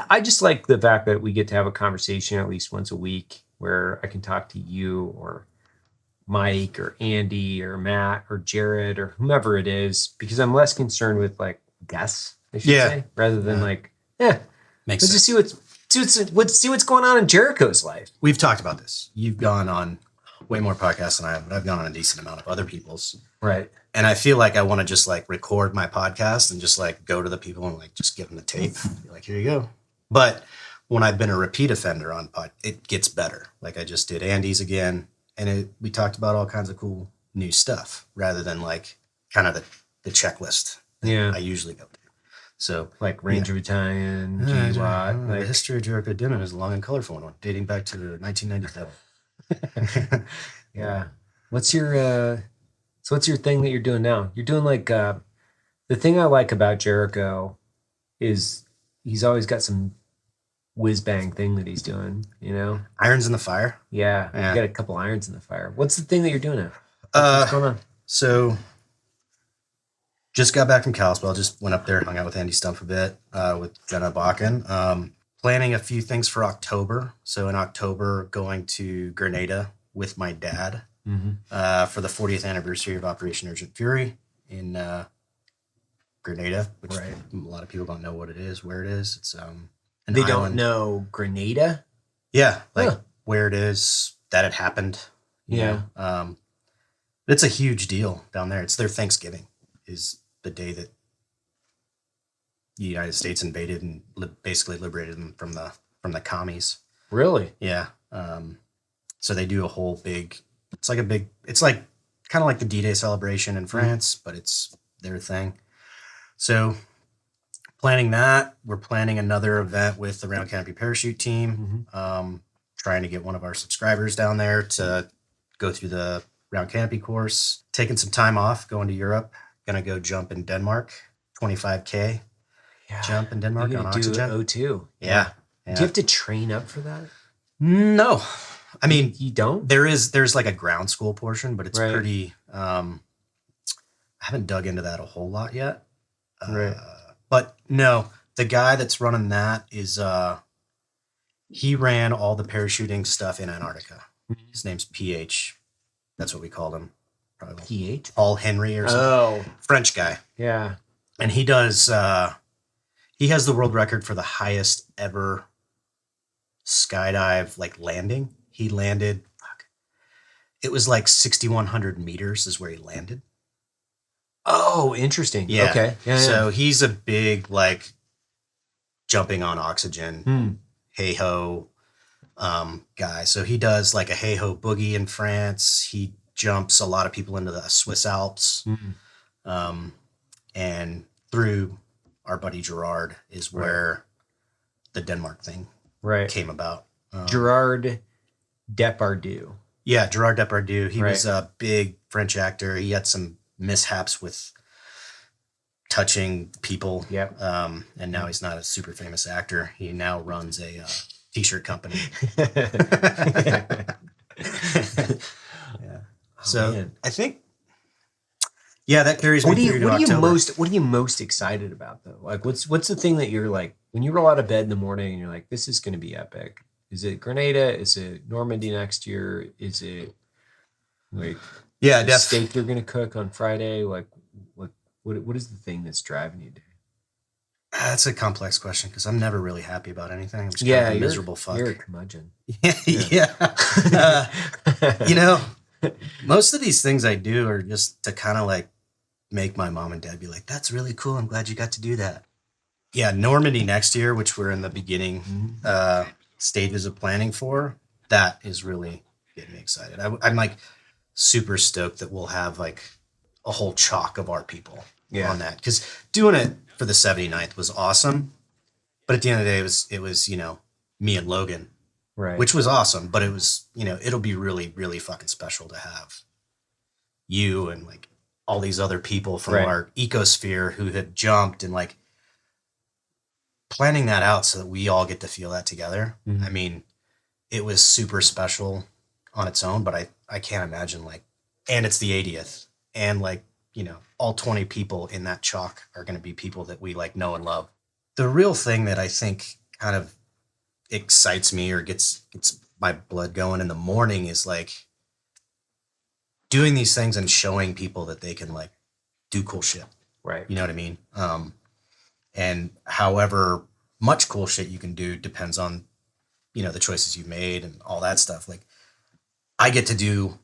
I just like the fact that we get to have a conversation at least once a week where I can talk to you or Mike or Andy or Matt or Jared or whomever it is, because I'm less concerned with like guests, I should say, rather than like, Makes let's sense. just see what's going on in Jariko's life. We've talked about this. You've gone on way more podcasts than I have, but I've gone on a decent amount of other people's. Right. And I feel like I want to just like record my podcast and just like go to the people and like just give them the tape. Be like, here you go. But when I've been a repeat offender on pod, it gets better. Like I just did Andy's again, and we talked about all kinds of cool new stuff rather than like kind of the checklist that I usually go to. So like Ranger Battalion, GWAT. The history of Jariko Denman is a long and colorful one, dating back to 1997. Yeah. What's your thing that you're doing now? You're doing like the thing I like about Jariko is he's always got some whiz bang thing that he's doing, you know? Irons in the fire. Yeah. You got a couple irons in the fire. What's the thing that you're doing now? What's going on? So just got back from Kalispell. Just went up there, hung out with Andy Stumpf a bit, with Jenna Bakken. Planning a few things for October. So in October, going to Grenada with my dad for the 40th anniversary of Operation Urgent Fury in Grenada, which a lot of people don't know what it is, where it is. It's they don't know Grenada? Yeah, like where it is, that it happened. You know? It's a huge deal down there. It's their Thanksgiving is the day that the United States invaded and basically liberated them from the commies. Really? Yeah. So they do a whole big, it's like kind of like the D-Day celebration in France, but it's their thing. So planning that, we're planning another event with the Round Canopy Parachute team, trying to get one of our subscribers down there to go through the Round Canopy course, taking some time off, going to Europe, gonna go jump in Denmark, 25K jump in Denmark on oxygen. O2. Yeah. Do you have to train up for that? No. I mean, you don't? There's like a ground school portion, but it's pretty, I haven't dug into that a whole lot yet. But no, the guy that's running that is, he ran all the parachuting stuff in Antarctica. His name's PH. That's what we called him. Probably PH? Paul Henry or something. Oh. French guy. Yeah. And he does, he has the world record for the highest ever skydive, like landing. He landed, it was like 6,100 meters is where he landed. Oh, interesting. Yeah. Okay. Yeah, so he's a big, like, jumping on oxygen, hey-ho guy. So he does like a hey-ho boogie in France. He jumps a lot of people into the Swiss Alps. And through our buddy Gerard is where the Denmark thing came about. Gerard Depardieu. Yeah, Gerard Depardieu. He was a big French actor. He had some mishaps with touching people. Yep. And now he's not a super famous actor. He now runs a t-shirt company. So I think, that carries me through to October. What are you most excited about though? Like, what's the thing that you're like when you roll out of bed in the morning and you're like, this is going to be epic? Is it Grenada? Is it Normandy next year? Is it like the steak you're going to cook on Friday? Like, what is the thing that's driving you? That's a complex question because I'm never really happy about anything. I'm just kind of a miserable fuck. You're a curmudgeon. You know, most of these things I do are just to kind of like make my mom and dad be like, that's really cool. I'm glad you got to do that. Yeah, Normandy next year, which we're in the beginning stages of planning for, that is really getting me excited. I'm like super stoked that we'll have like a whole chalk of our people on that. Because doing it for the 79th was awesome. But at the end of the day, it was, you know, me and Logan, which was awesome. But it was, you know, it'll be really, really fucking special to have you and like all these other people from our ecosphere who had jumped and like planning that out so that we all get to feel that together. I mean, it was super special on its own, but I can't imagine like, and it's the 80th and like, you know, all 20 people in that chalk are going to be people that we like know and love. The real thing that I think kind of excites me or gets my blood going in the morning is like doing these things and showing people that they can like do cool shit. Right. You know what I mean? And however much cool shit you can do depends on, you know, the choices you made and all that stuff. Like I get to do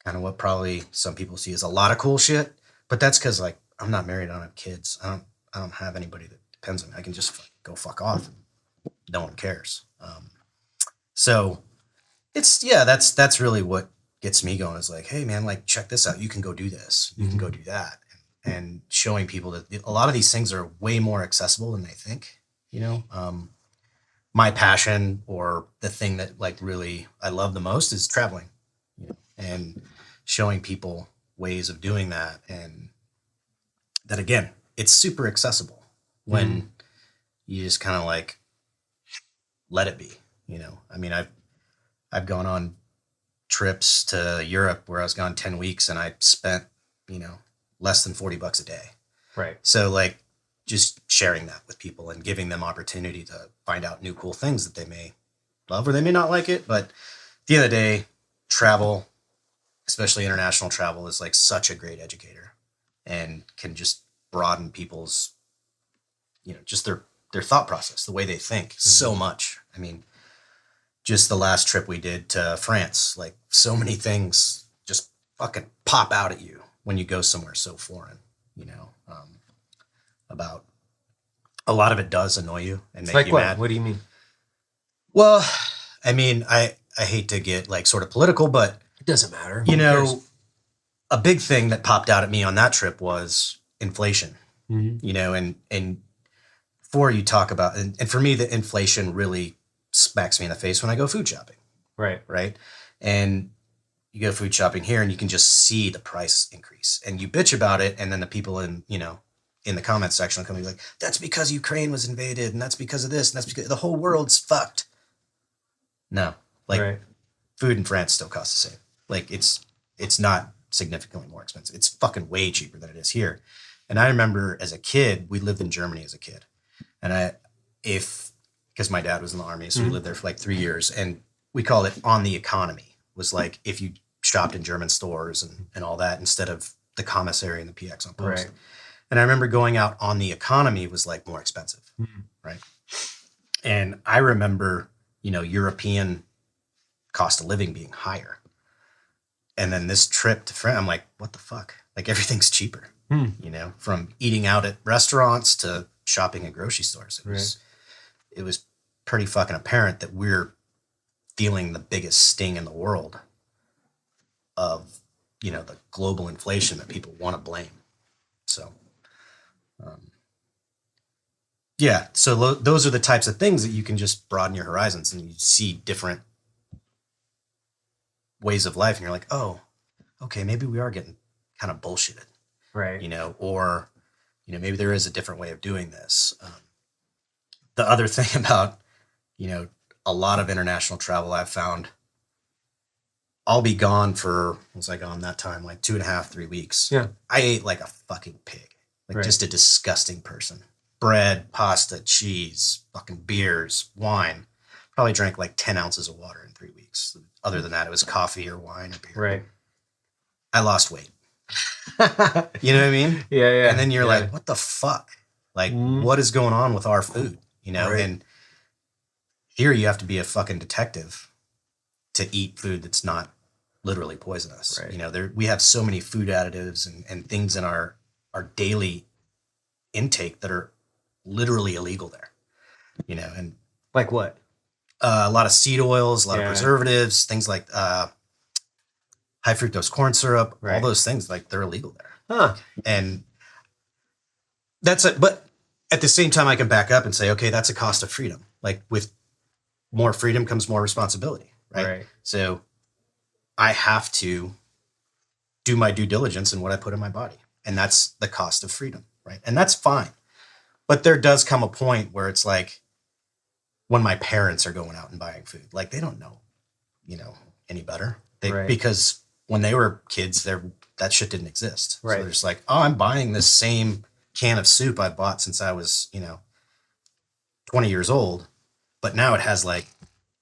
kind of what probably some people see as a lot of cool shit, but that's because like I'm not married, I don't have kids, I don't have anybody that depends on me. I can just go fuck off and no one cares. So it's that's really what gets me going is like, hey man, like check this out. You can go do this. You can go do that. And showing people that a lot of these things are way more accessible than they think, you know. My passion or the thing that like really I love the most is traveling, you know, and showing people ways of doing that. And that again, it's super accessible when you just kind of like let it be, you know. I mean, I've gone on trips to Europe where I was gone 10 weeks and I spent, you know, less than $40 a day. Right. So like just sharing that with people and giving them opportunity to find out new cool things that they may love or they may not like it. But at the end of the day, travel, especially international travel, is like such a great educator and can just broaden people's, you know, just their thought process, the way they think so much. I mean, just the last trip we did to France, like so many things just fucking pop out at you when you go somewhere so foreign, you know. About a lot of it does annoy you and make you mad. What do you mean? Well, I mean, I hate to get like sort of political, but It doesn't matter. you Who know, cares? a big thing that popped out at me on that trip was inflation. Mhm. You know, and before you talk about and for me, the inflation really smacks me in the face when I go food shopping. Right. Right. And you go food shopping here and you can just see the price increase and you bitch about it. And then the people in, you know, in the comments section will come and be like, that's because Ukraine was invaded and that's because of this and that's because the whole world's fucked. No, like right. food in France still costs the same. Like it's not significantly more expensive. It's fucking way cheaper than it is here. And I remember as a kid, we lived in Germany as a kid. And because my dad was in the army, so we lived there for like 3 years and we called it on the economy. Was like if you shopped in German stores and all that instead of the commissary and the PX on post. Right. And I remember going out on the economy was like more expensive, right? And I remember, you know, European cost of living being higher. And then this trip to France, I'm like, what the fuck? Like everything's cheaper, you know, from eating out at restaurants to shopping at grocery stores. It was pretty fucking apparent that we're feeling the biggest sting in the world of, you know, the global inflation that people want to blame. So, yeah. So those are the types of things that you can just broaden your horizons and you see different ways of life. And you're like, oh, okay, maybe we are getting kind of bullshitted, Right. you know, or, you know, maybe there is a different way of doing this. The other thing about, you know, a lot of international travel I've found, I'll be gone for, was I gone that time? Like 2.5, 3 weeks. Yeah. I ate like a fucking pig, like Right. just a disgusting person. Bread, pasta, cheese, fucking beers, wine. Probably drank like 10 ounces of water in 3 weeks. Other than that, it was coffee or wine or beer. Right. I lost weight. You know what I mean? Yeah. Yeah. And then you're Yeah. like, what the fuck? Like, what is going on with our food? You know? Right. And here you have to be a fucking detective to eat food that's not literally poisonous. Right. You know, we have so many food additives and things in our daily intake that are literally illegal there. You know, and Like what? a lot of seed oils, a lot of Yeah. preservatives, things like high fructose corn syrup, all Right. those things, like they're illegal there. Huh. And that's it. But at the same time, I can back up and say, okay, that's a cost of freedom. Like with more freedom comes more responsibility, right? So I have to do my due diligence in what I put in my body. And that's the cost of freedom, right? And that's fine. But there does come a point where it's like when my parents are going out and buying food, like they don't know, you know, any better. Because when they were kids, that shit didn't exist. Right. So they're just like, oh, I'm buying this same can of soup I bought since I was, you know, 20 years old, but now it has like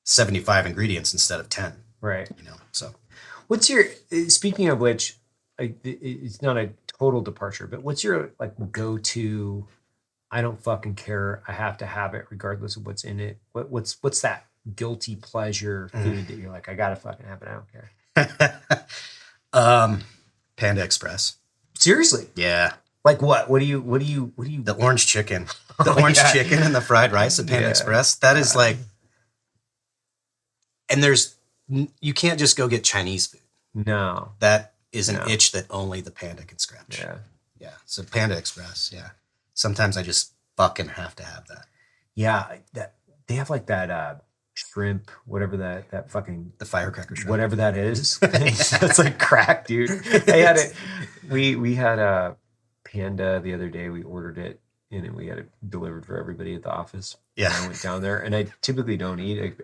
75 ingredients instead of 10. Right. So What's your, speaking of which, it's not a total departure, but what's your like go-to, I don't fucking care, I have to have it regardless of what's in it? What's that guilty pleasure food that you're like, I gotta fucking have it, I don't care? Panda Express. Seriously? Yeah. Like what? What do you? The orange chicken. The orange chicken and the fried rice at Panda Express. That is like, and you can't just go get Chinese food. No. That is an itch that only the Panda can scratch. Yeah. Yeah. So Panda Express. Yeah. Sometimes I just fucking have to have that. Yeah. That they have like that shrimp, whatever that fucking the firecracker shrimp, whatever that is. That's like crack, dude. I had it. We had a Panda the other day. We ordered it and we had it delivered for everybody at the office. Yeah. And I went down there, and I typically don't eat.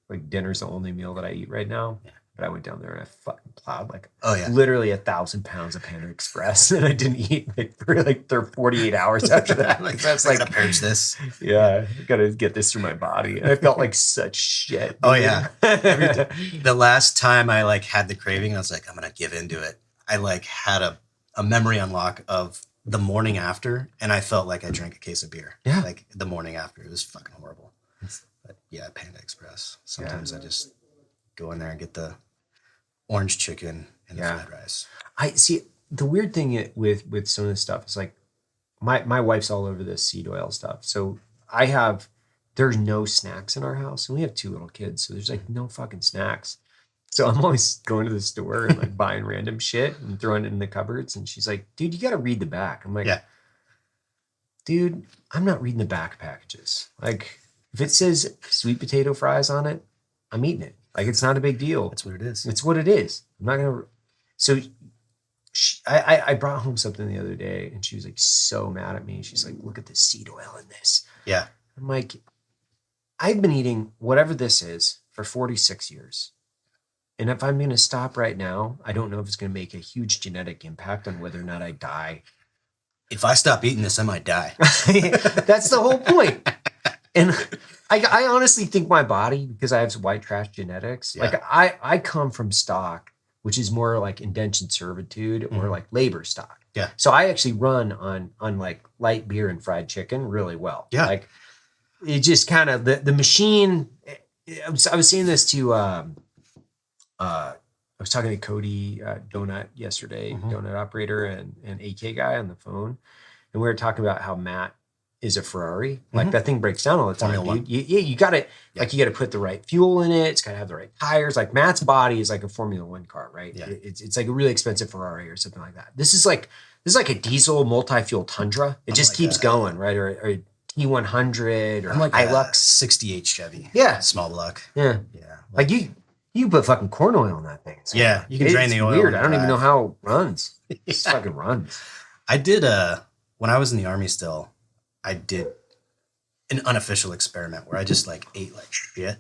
Like dinner's the only meal that I eat right now. Yeah. But I went down there and I fucking plowed like literally 1,000 pounds of Panda Express, and I didn't eat like for like 48 hours after that. Like that's like, I gotta purge this. Yeah, I gotta get this through my body. And I felt like such shit. Dude. Oh yeah. The last time I like had the craving, I was like, I'm gonna give into it. I like had a memory unlock of the morning after, and I felt like I drank a case of beer. Yeah. Like the morning after, it was fucking horrible. But yeah, Panda Express. Sometimes I just go in there and get the orange chicken and the fried rice. I see the weird thing with some of this stuff is like my wife's all over this seed oil stuff. So there's no snacks in our house, and we have 2 little kids, so there's like no fucking snacks. So I'm always going to the store and like buying random shit and throwing it in the cupboards. And she's like, dude, you got to read the back. I'm like, dude, I'm not reading the back packages. Like if it says sweet potato fries on it, I'm eating it. Like it's not a big deal. That's what it is. It's what it is. I'm not going to. So I brought home something the other day, and she was like so mad at me. She's like, look at the seed oil in this. Yeah. I'm like, I've been eating whatever this is for 46 years. And if I'm going to stop right now, I don't know if it's going to make a huge genetic impact on whether or not I die. If I stop eating this, I might die. That's the whole point. And I honestly think my body, because I have some white trash genetics, like I come from stock, which is more like indentured servitude or like labor stock. Yeah. So I actually run on like light beer and fried chicken really well. Yeah. Like it just kind of the machine. I was saying this to I was talking to Cody Donut yesterday, donut operator and AK guy on the phone, and we were talking about how Matt is a Ferrari. Like that thing breaks down all the time, dude. You got to like you got to put the right fuel in it. It's got to have the right tires. Like Matt's body is like a Formula One car, right? Yeah. It's like a really expensive Ferrari or something like that. This is like a diesel multi-fuel Tundra. It just keeps going, right? Or T100 or I'm like Hilux. a 68 Chevy. Yeah, small block. Yeah, yeah. Like you put fucking corn oil on that thing. So yeah, you can drain the oil. Weird. I don't even know how it runs. It just fucking runs. I did when I was in the Army still, I did an unofficial experiment where I just like ate like shit,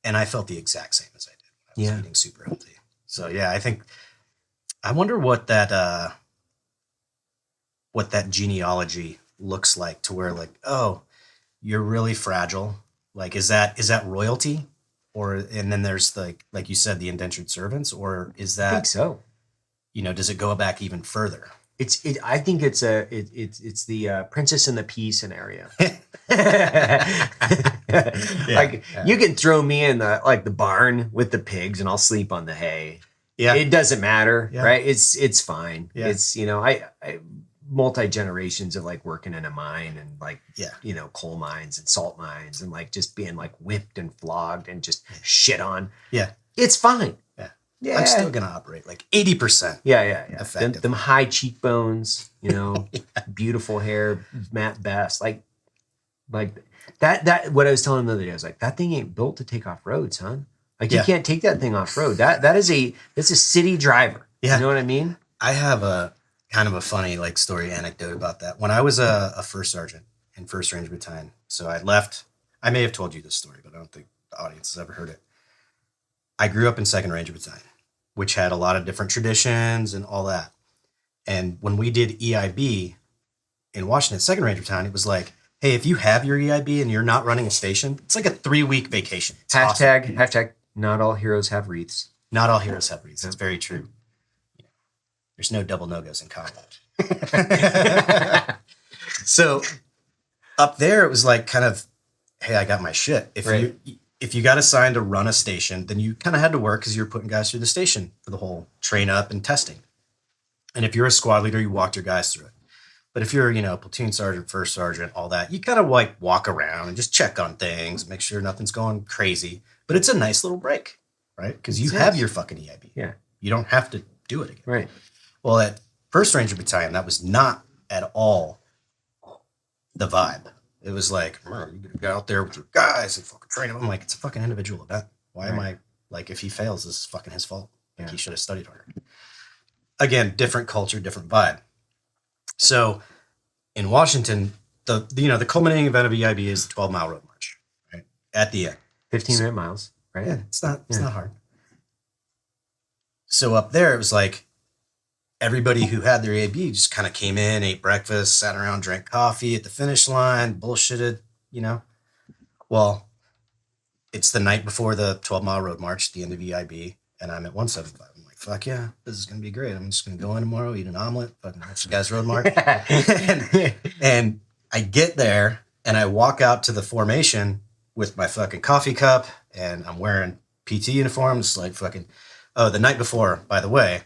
and I felt the exact same as I did when I was eating super healthy. So yeah, I wonder what that genealogy looks like, to where like, oh, you're really fragile. Like, is that royalty? Or, and then there's like you said, the indentured servants, or is that, I think so. Does it go back even further? I think it's the Princess and the Pea scenario. You can throw me in the barn with the pigs and I'll sleep on the hay. Yeah. It doesn't matter, right? It's fine. Yeah. It's, I multi-generations of like working in a mine and like, coal mines and salt mines and like just being like whipped and flogged and just shit on. Yeah. It's fine. Yeah. Yeah. I'm still going to operate like 80%. Yeah. Effective. Them high cheekbones, beautiful hair, Matt Best. Like that, what I was telling him the other day, I was like, that thing ain't built to take off roads, son. Like you can't take that thing off road. That's a city driver. Yeah. You know what I mean? I have a kind of a funny like story anecdote about that. When I was a first sergeant in 1st Range Battalion, so I left, I may have told you this story, but I don't think the audience has ever heard it. I grew up in 2nd Ranger Battalion, which had a lot of different traditions and all that. And when we did EIB in Washington, 2nd Ranger Battalion, it was like, hey, if you have your EIB and you're not running a station, it's like a 3-week vacation. It's awesome. Hashtag not all heroes have wreaths. Not all heroes have wreaths. That's very true. There's no double no-goes in combat. So up there, it was like kind of, hey, I got my shit. If you got assigned to run a station, then you kind of had to work because you're putting guys through the station for the whole train up and testing. And if you're a squad leader, you walk your guys through it. But if you're, platoon sergeant, first sergeant, all that, you kind of like walk around and just check on things, make sure nothing's going crazy. But it's a nice little break, right? Because you have your fucking EIB. Yeah. You don't have to do it again. Right. Well, at 1st Ranger Battalion, that was not at all the vibe. It was like, you gotta get out there with your guys and fucking train them. I'm like, it's a fucking individual event. Why am I, like, if he fails, this is fucking his fault. Like, he should have studied harder. Again, different culture, different vibe. So in Washington, the culminating event of EIB is the 12-mile road march, right? At the end. 15-minute miles, right? Yeah, it's not hard. So up there, it was like everybody who had their EIB just kind of came in, ate breakfast, sat around, drank coffee at the finish line, bullshitted, Well, it's the night before the 12-mile road march, the end of EIB, and I'm at 175. I'm like, fuck yeah, this is going to be great. I'm just going to go in tomorrow, eat an omelet, fucking watch the guys road march. and I get there, and I walk out to the formation with my fucking coffee cup, and I'm wearing PT uniforms, like fucking... Oh, the night before, by the way,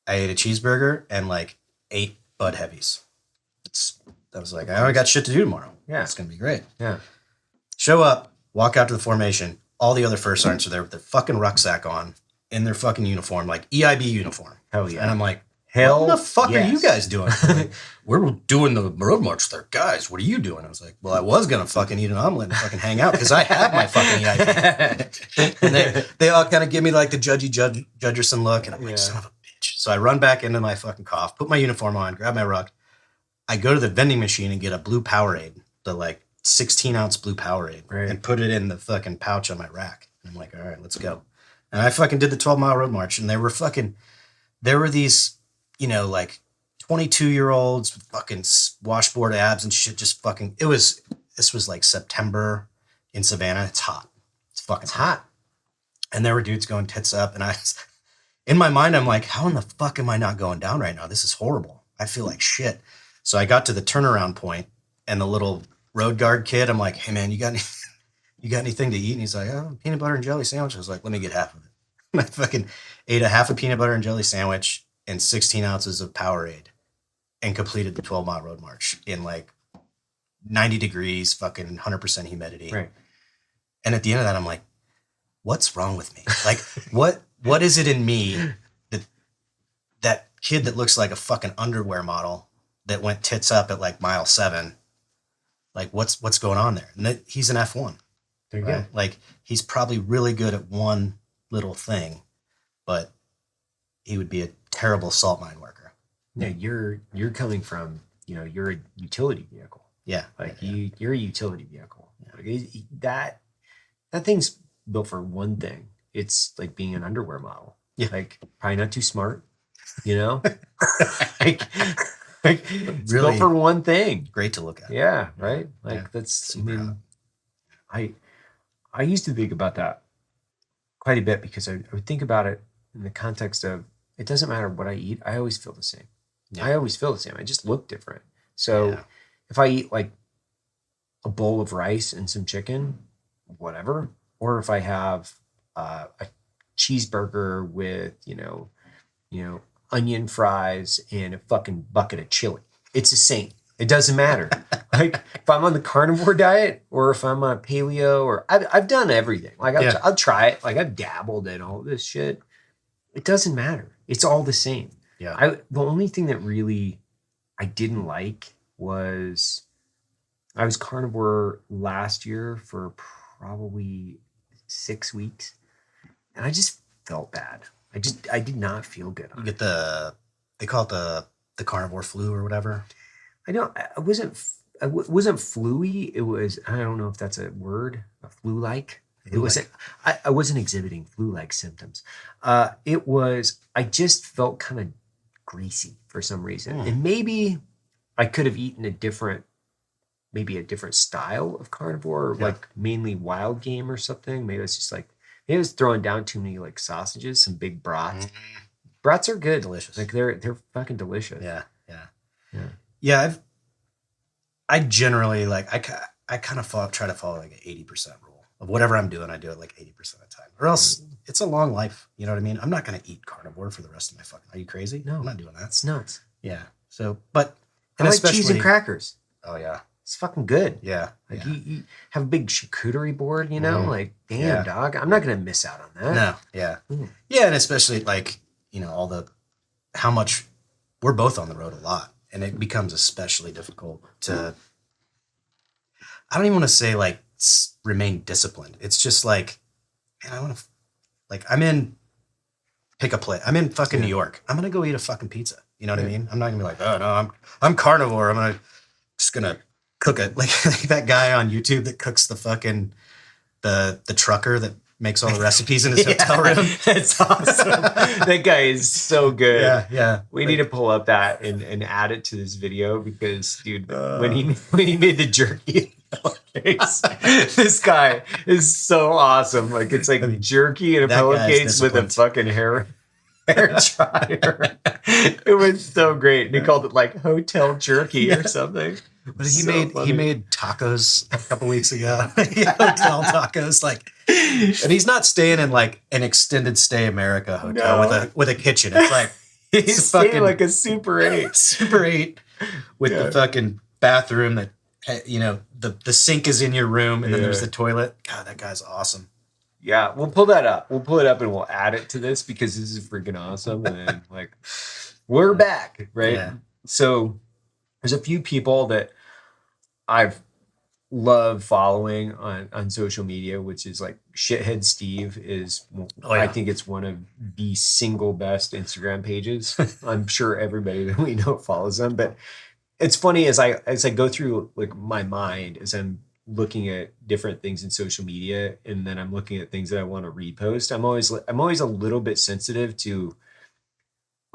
I ate a cheeseburger and like 8 Bud Heavies. I was like, I only got shit to do tomorrow. Yeah. It's going to be great. Yeah. Show up, walk out to the formation. All the other first sergeants are there with their fucking rucksack on, in their fucking uniform, like EIB uniform. Hell yeah. And I'm like, hell, what the fuck yes. are you guys doing? Like, we're doing the road march with our guys. What are you doing? I was like, well, I was going to fucking eat an omelet and fucking hang out because I have my fucking EIB. And they all kind of give me like the Judgerson look. And I'm like, son of a bitch. So I run back into my fucking cough, put my uniform on, grab my ruck. I go to the vending machine and get a blue Powerade, the like 16-ounce blue Powerade, and put it in the fucking pouch on my rack. And I'm like, all right, let's go. And I fucking did the 12-mile road march. And there were these, like 22-year-olds with fucking washboard abs and shit, just fucking, this was like September in Savannah. It's hot. It's fucking hot. And there were dudes going tits up. And in my mind, I'm like, how in the fuck am I not going down right now? This is horrible. I feel like shit. So I got to the turnaround point and the little road guard kid, I'm like, hey man, you got anything to eat? And he's like, oh, peanut butter and jelly sandwich. I was like, let me get half of it. And I fucking ate a half a peanut butter and jelly sandwich and 16 ounces of Powerade and completed the 12-mile road march in like 90 degrees, fucking 100% humidity. Right. And at the end of that, I'm like, what's wrong with me? Like, what is it in me that kid that looks like a fucking underwear model that went tits up at like mile 7? Like, what's going on there? And he's an F1. There you right? go. Like, he's probably really good at one little thing, but he would be a terrible salt mine worker. Yeah, you're coming from, you're a utility vehicle. Yeah. Like you're a utility vehicle. Yeah. Like that thing's built for one thing. It's like being an underwear model. Yeah. Like probably not too smart, like it's really built for one thing. Great to look at. Yeah. Right. Like yeah. that's, Super hot. I used to think about that quite a bit because I would think about it in the context of, it doesn't matter what I eat. I always feel the same. Yeah. I always feel the same. I just look different. So if I eat like a bowl of rice and some chicken, whatever, or if I have a cheeseburger with, onion fries and a fucking bucket of chili, it's the same. It doesn't matter. Like if I'm on the carnivore diet or if I'm on paleo, or I've done everything. Like I'll try it. Like I've dabbled in all this shit. It doesn't matter. It's all the same. Yeah. The only thing that really I didn't like was I was carnivore last year for probably 6 weeks, and I just felt bad. I did not feel good. You get they call it the carnivore flu or whatever. I wasn't fluey. It was, I don't know if that's a word, a flu-like. It wasn't, I wasn't exhibiting flu-like symptoms. I just felt kind of greasy for some reason. And maybe I could have eaten a different maybe a different style of carnivore, or Yeah. like mainly wild game or something. Maybe it's just like maybe I was throwing down too many like sausages, some big brats. Brats are good. Delicious. Like they're fucking delicious. Yeah, yeah, Yeah. yeah. I generally like I kind of try to follow like an 80% rule of whatever I'm doing. I do it like 80% of the time, or else it's a long life. You know what I mean? I'm not gonna eat carnivore for the rest of my fucking. Are you crazy? No. I'm not doing that. That's nuts. Yeah. So, but I like cheese and crackers. Oh yeah, It's fucking good. yeah, Like yeah. you have a big charcuterie board, you know? Mhm. Like, damn, Yeah. dog. I'm not gonna miss out on that. No, yeah, Mm. yeah, and especially like how much we're both on the road a lot, and it becomes especially difficult to. I don't even want to say like remain disciplined. It's just like, man, I want to like pick a plate. I'm in fucking New York. I'm gonna go eat a fucking pizza. You know what I mean? I'm not gonna be like, oh no, I'm carnivore. Just gonna cook it like that guy on YouTube that cooks the fucking the trucker that makes all the recipes in his hotel room. That's awesome. That guy is so good. Yeah, yeah. We need to pull up that and add it to this video because, dude, when he made the jerky, this guy is so awesome. Like it's like jerky and a that guy's pillowcase with a disciplined. fucking hair dryer. It was so great. And he called it like hotel jerky or something. But he So made tacos a couple weeks ago. Hotel tacos, like, and he's not staying in like an extended stay America hotel No. with a kitchen. It's like he's it's fucking like a Super 8. Super 8 with the fucking bathroom that the sink is in your room and then there's the toilet. God, that guy's awesome. Yeah, we'll pull that up. We'll pull it up and we'll add it to this because this is freaking awesome. And then, like, we're back, right? Yeah. So there's a few people that I've loved following on social media, which is like Shithead Steve is, I think it's one of the single best Instagram pages. I'm sure everybody that we know follows them, but it's funny as I go through like my mind as I'm looking at different things in social media, and then I'm looking at things that I want to repost. I'm always a little bit sensitive to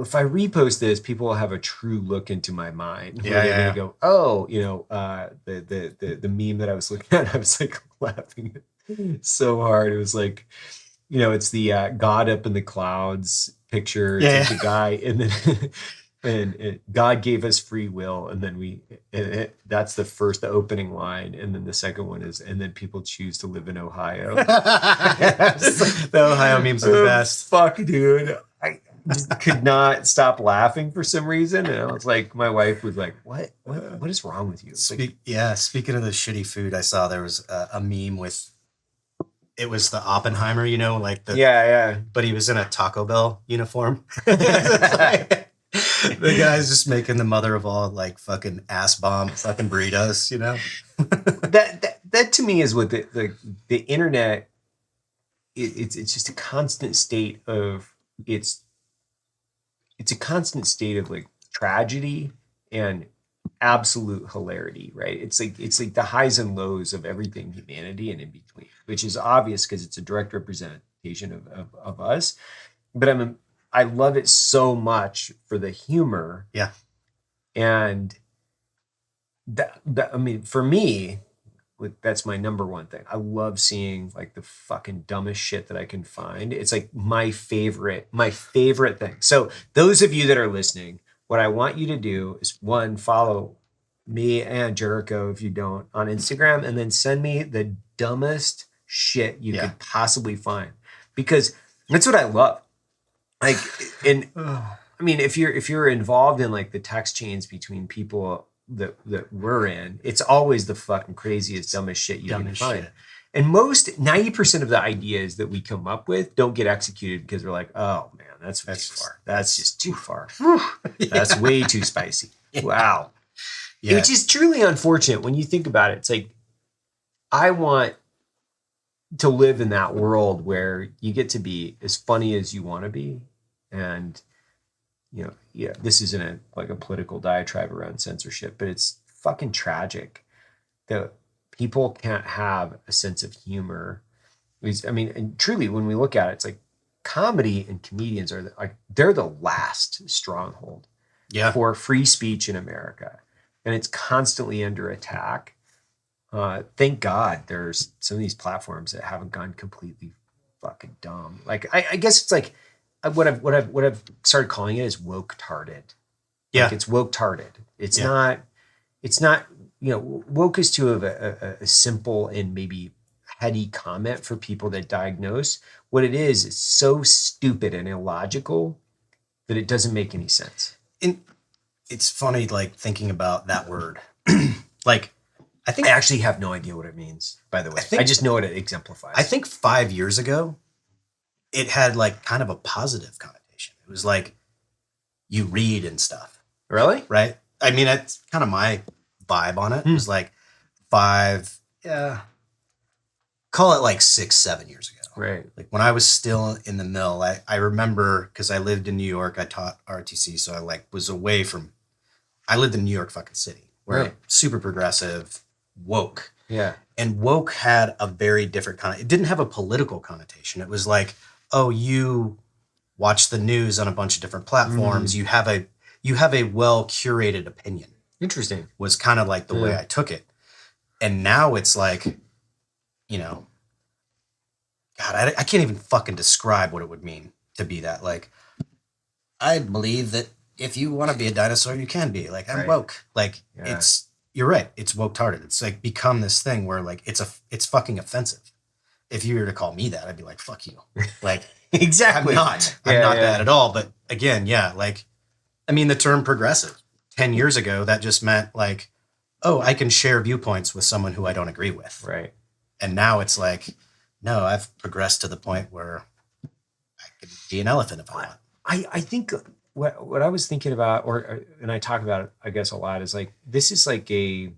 if I repost this, people will have a true look into my mind. Where they're gonna go, oh, the meme that I was looking at, I was like laughing so hard. It was like, it's the God up in the clouds picture. It's like the guy, and then God gave us free will, and then that's the opening line, and then the second one is, and then people choose to live in Ohio. The Ohio memes are the best. Fuck, dude. I just could not stop laughing for some reason, and I was like, my wife was like, "What is wrong with you?" It's like, Speaking of the shitty food, I saw there was a meme with. It was the Oppenheimer, like the but he was in a Taco Bell uniform. The guy's just making the mother of all like fucking ass bomb fucking burritos, that to me is what the internet. It's just a constant state of it's a constant state of like tragedy and absolute hilarity, right? It's like the highs and lows of everything humanity and in between, which is obvious because it's a direct representation of us. But I love it so much for the humor. Yeah. And for me, that's my number one thing. I love seeing like the fucking dumbest shit that I can find. It's like my favorite thing. So those of you that are listening, what I want you to do is one, follow me and Jariko if you don't on Instagram, and then send me the dumbest shit you could possibly find, because that's what I love. Like, and if you're involved in like the text chains between people that we're in, it's always the fucking craziest, dumbest shit you can find. And 90% of the ideas that we come up with don't get executed because we're like, oh man, that's too far. That's just too far. That's way too spicy. Wow. Yeah. Which is truly unfortunate when you think about it. It's like, I want to live in that world where you get to be as funny as you want to be. And, this isn't a political diatribe around censorship, but it's fucking tragic that people can't have a sense of humor. And truly, when we look at it, it's like comedy and comedians they're the last stronghold for free speech in America. And it's constantly under attack. Thank God there's some of these platforms that haven't gone completely fucking dumb. Like I guess it's like what I've started calling it is woke tarded. Yeah. Like it's woke tarded. It's Yeah. not. It's not. Woke is too of a simple and maybe heady comment for people that diagnose. What it is so stupid and illogical that it doesn't make any sense. And it's funny, like thinking about that word. Like, I think I actually have no idea what it means, by the way. I just know what it exemplifies. I think 5 years ago, it had like kind of a positive connotation. It was like you read and stuff, Really? right? I mean, that's kind of my vibe on it. It was like 5, yeah, call it like 6, 7 years ago. Right. Like when I was still in the mill, I remember because I lived in New York, I taught ROTC, so I like was away from, I lived in New York fucking city, where Right. super progressive, woke. Yeah. And woke had a very different it didn't have a political connotation. It was like, oh, you watch the news on a bunch of different platforms. You have a well curated opinion. Interesting. Was kind of like the way I took it. And now it's like, God, I can't even fucking describe what it would mean to be that. Like, I believe that if you want to be a dinosaur, you can be. Like, I'm Right. woke. Like, you're right. It's woke tarded. It's like become this thing where like it's fucking offensive. If you were to call me that, I'd be like, fuck you. Like, Exactly. I'm not that at all. But again, yeah, like, I mean, the term progressive 10 years ago, that just meant like, oh, I can share viewpoints with someone who I don't agree with. Right. And now it's like, no, I've progressed to the point where I could be an elephant if I want. I think what I was thinking about, and I talk about it, I guess, a lot, is like this is like a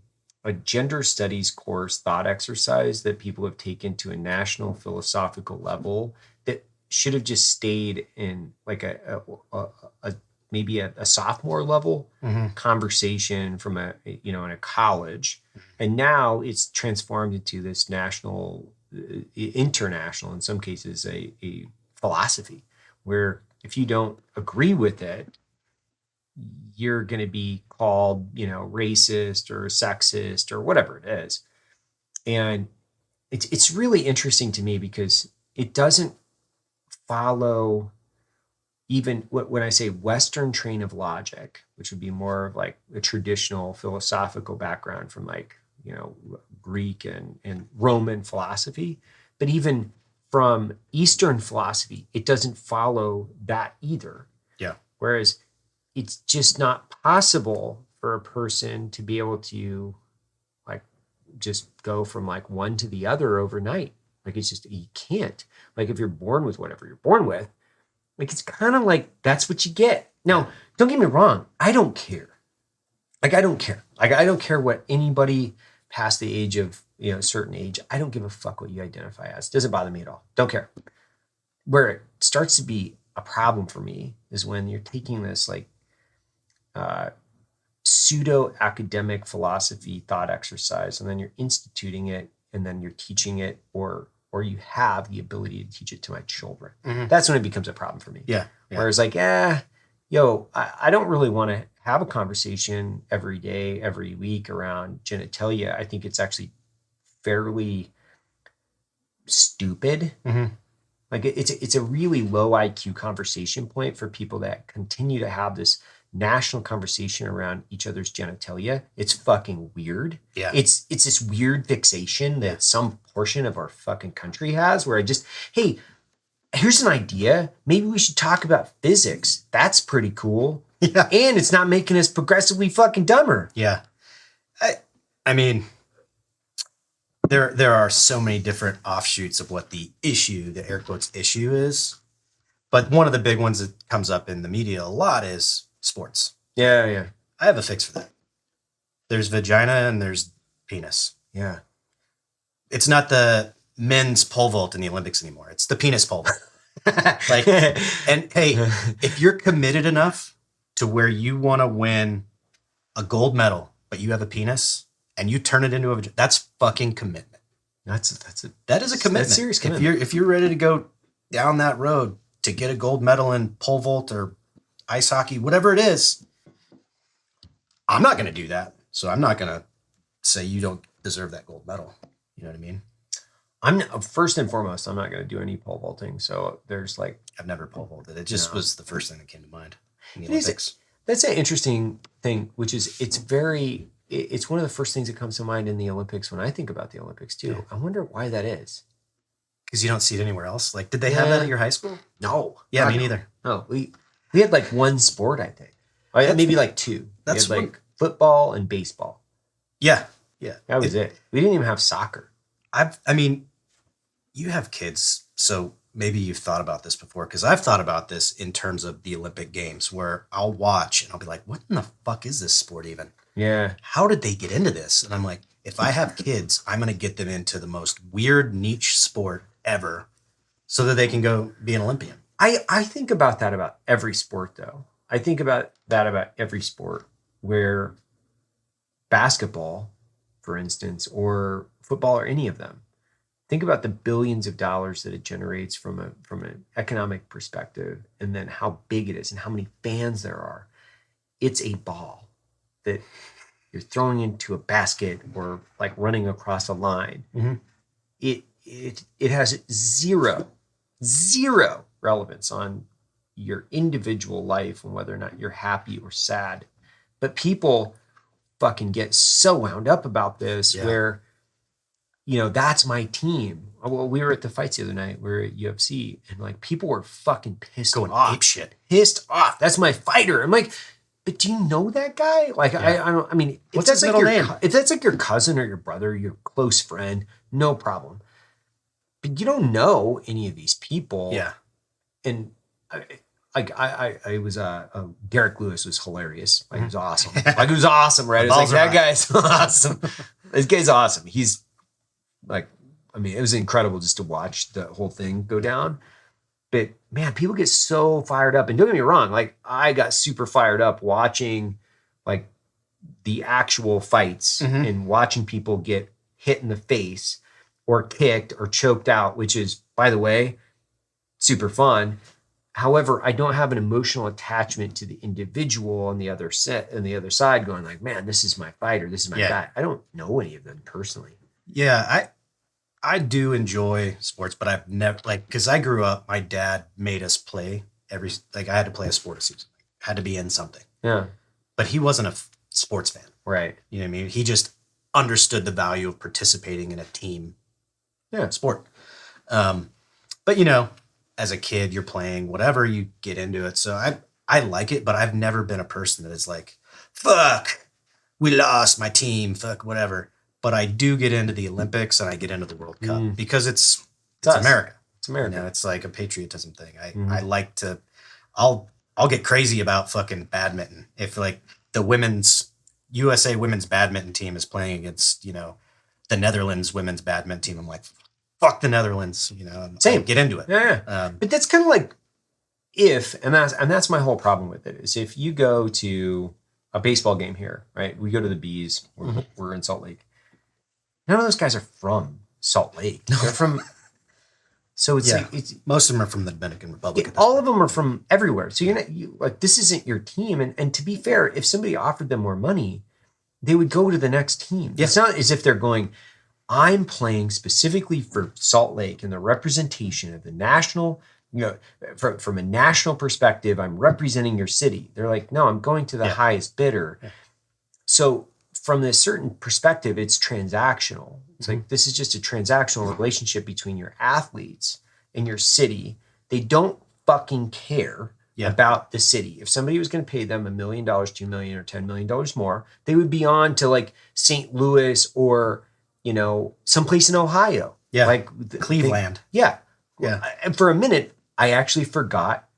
gender studies course thought exercise that people have taken to a national philosophical level that should have just stayed in like a maybe a sophomore level conversation from in a college, and now it's transformed into this national, international, in some cases, a philosophy where if you don't agree with it, you're going to be called, racist or sexist or whatever it is. And it's really interesting to me because it doesn't follow even when I say Western train of logic, which would be more of like a traditional philosophical background from like, Greek and Roman philosophy, but even from Eastern philosophy, it doesn't follow that either. Yeah. Whereas it's just not possible for a person to be able to like just go from like one to the other overnight. Like it's just, you can't. Like if you're born with whatever you're born with, like it's kind of like that's what you get. Now, don't get me wrong, I don't care. Like I don't care. Like I don't care what anybody past the age of, a certain age, I don't give a fuck what you identify as. It doesn't bother me at all. Don't care. Where it starts to be a problem for me is when you're taking this like pseudo academic philosophy thought exercise and then you're instituting it and then you're teaching it or you have the ability to teach it to my children. That's when it becomes a problem for me. Yeah. Whereas like, I don't really want to have a conversation every day, every week around genitalia. I think it's actually fairly stupid. Like it's a really low IQ conversation point for people that continue to have this national conversation around each other's genitalia. It's fucking weird. Yeah. It's this weird fixation that some portion of our fucking country has where hey, here's an idea. Maybe we should talk about physics. That's pretty cool. Yeah. And it's not making us progressively fucking dumber. Yeah. I mean, there are so many different offshoots of what the air quotes issue is. But one of the big ones that comes up in the media a lot is sports. Yeah. I have a fix for that. There's vagina and there's penis. Yeah. It's not the men's pole vault in the Olympics anymore. It's the penis pole vault. And hey, if you're committed enough to where you want to win a gold medal, but you have a penis and you turn it into a, that's fucking commitment. That is a commitment. That's serious commitment. If you're ready to go down that road to get a gold medal in pole vault or ice hockey, whatever it is, I'm not going to do that. So I'm not going to say you don't deserve that gold medal. You know what I mean? I'm first and foremost, I'm not going to do any pole vaulting. So there's like, I've never pole vaulted. It just was the first thing that came to mind in the It is- Olympics. that's an interesting thing, which is it's one of the first things that comes to mind in the Olympics when I think about the Olympics too. Yeah. I wonder why that is. Because you don't see it anywhere else. Like, did they have that Yeah. at your high school? No. Yeah, God, me no. neither. No, we had like one sport, I think. Oh, yeah, That's- maybe like two. We that's had like one- football and baseball. Yeah. That was it. We didn't even have soccer. I mean, you have kids, so maybe you've thought about this before, because I've thought about this in terms of the Olympic Games, where I'll watch and I'll be like, what in the fuck is this sport even? Yeah. How did they get into this? And I'm like, if I have kids, I'm going to get them into the most weird niche sport ever so that they can go be an Olympian. I think about that about every sport, though. I think about that about every sport where basketball, for instance, or football, or any of them. Think about the billions of dollars that it generates from an economic perspective, and then how big it is and how many fans there are. It's a ball that you're throwing into a basket or like running across a line. Mhm. It has zero relevance on your individual life and whether or not you're happy or sad. But people fucking get so wound up about this Yeah. where, that's my team. Well, we were at the fights the other night. We were at UFC, and like people were fucking pissed Going off. ape shit. Pissed off. That's my fighter. I'm like, but do you know that guy? Like, Yeah. I don't. I mean, if What's that's his like middle your name? if that's like your cousin or your brother, your close friend, no problem. But you don't know any of these people. Yeah. And I was Derek Lewis was hilarious. Like, he was awesome. Like, it was awesome, right? It was like, Balls are that guy's awesome. This guy's awesome. He's like, I mean, it was incredible just to watch the whole thing go down. But man, people get so fired up. And don't get me wrong, like I got super fired up watching like the actual fights Mhm. and watching people get hit in the face or kicked or choked out, which is, by the way, super fun. However, I don't have an emotional attachment to the individual on the other side going like, man, this is my fighter. This is my Yeah. guy. I don't know any of them personally. Yeah, I do enjoy sports, but I've never because I grew up, my dad made us play I had to play a sport a season. Had to be in something. Yeah. But he wasn't a sports fan. Right. You know what I mean? He just understood the value of participating in a team sport. But as a kid, you're playing whatever, you get into it. So I like it, but I've never been a person that is like, fuck, we lost my team, fuck, whatever. But I do get into the Olympics and I get into the World Cup because it's us. America. It's America. It's like a patriotism thing. I like to, I'll get crazy about fucking badminton. If like the USA women's badminton team is playing against, the Netherlands women's badminton team, I'm like, fuck the Netherlands, and Same. I'll get into it. Yeah. But that's kind of like that's my whole problem with it is if you go to a baseball game here, right? We go to the Bees, we're in Salt Lake. None of those guys are from Salt Lake. They're from, so it's like, most of them are from the Dominican Republic. all of them are from everywhere. So this isn't your team. And to be fair, if somebody offered them more money, they would go to the next team. Yeah. It's not as if they're going, I'm playing specifically for Salt Lake and the representation of the national, from a national perspective, I'm representing your city. They're like, no, I'm going to the highest bidder. Yeah. So from a certain perspective, it's transactional. It's like, this is just a transactional relationship between your athletes and your city. They don't fucking care about the city. If somebody was going to pay them $1 million, $2 million, or $10 million more, they would be on to like St. Louis or, someplace in Ohio. Yeah. Like Cleveland. Yeah. Yeah. And for a minute, I actually forgot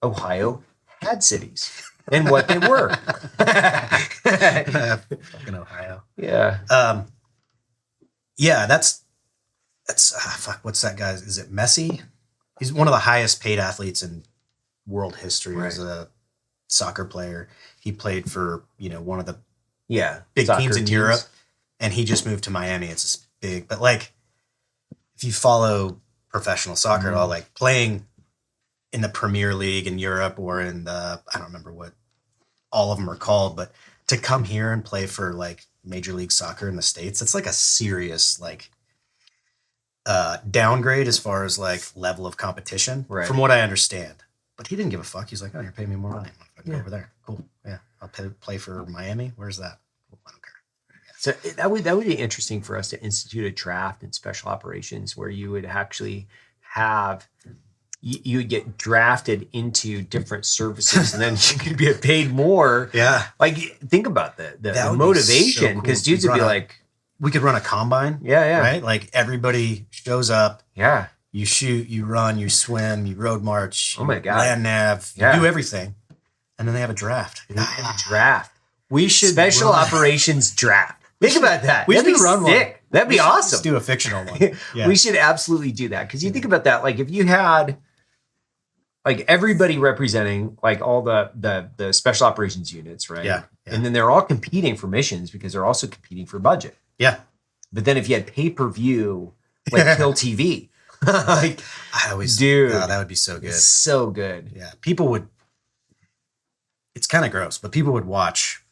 Ohio had cities and what they were. Fucking Ohio. Yeah. Yeah, that's fuck. What's that guy? Is it Messi? He's one of the highest paid athletes in world history as a soccer player. He played for one of the big teams in Europe, and he just moved to Miami. It's just big, but like if you follow professional soccer at all, like playing in the Premier League in Europe or in the I don't remember what all of them are called, but to come here and play for like Major League Soccer in the States. That's like a serious like downgrade as far as like level of competition, Right. from what I understand. But he didn't give a fuck. He's like, oh, you're paying me more money. I'm gonna go over there. Cool. Yeah, I'll play for Miami. Where's that? Cool. I don't care. So that would be interesting for us to institute a draft in special operations where you would actually have you would get drafted into different services and then you could be paid more. Yeah. Like think about the That would be motivation, so because cool. dudes would be like, we could run a combine. yeah, Right? Like everybody shows up. yeah. You shoot, you run, you swim, you road march. Oh my God. Land nav. Yeah. You do everything. And then they have a draft. We have a draft. We should Special run- operations draft. Think about that. We That'd should be run one. sick. That'd be We should awesome. just do a fictional one. Yeah. We should absolutely do that, because you think about that. Like if you had like everybody representing like all the special operations units, right? Yeah. And then they're all competing for missions because they're also competing for budget. Yeah. But then if you had pay-per-view like Kill TV, like I always, Dude. oh, that would be so good. it's so good. Yeah. People would, it's kind of gross, but people would watch.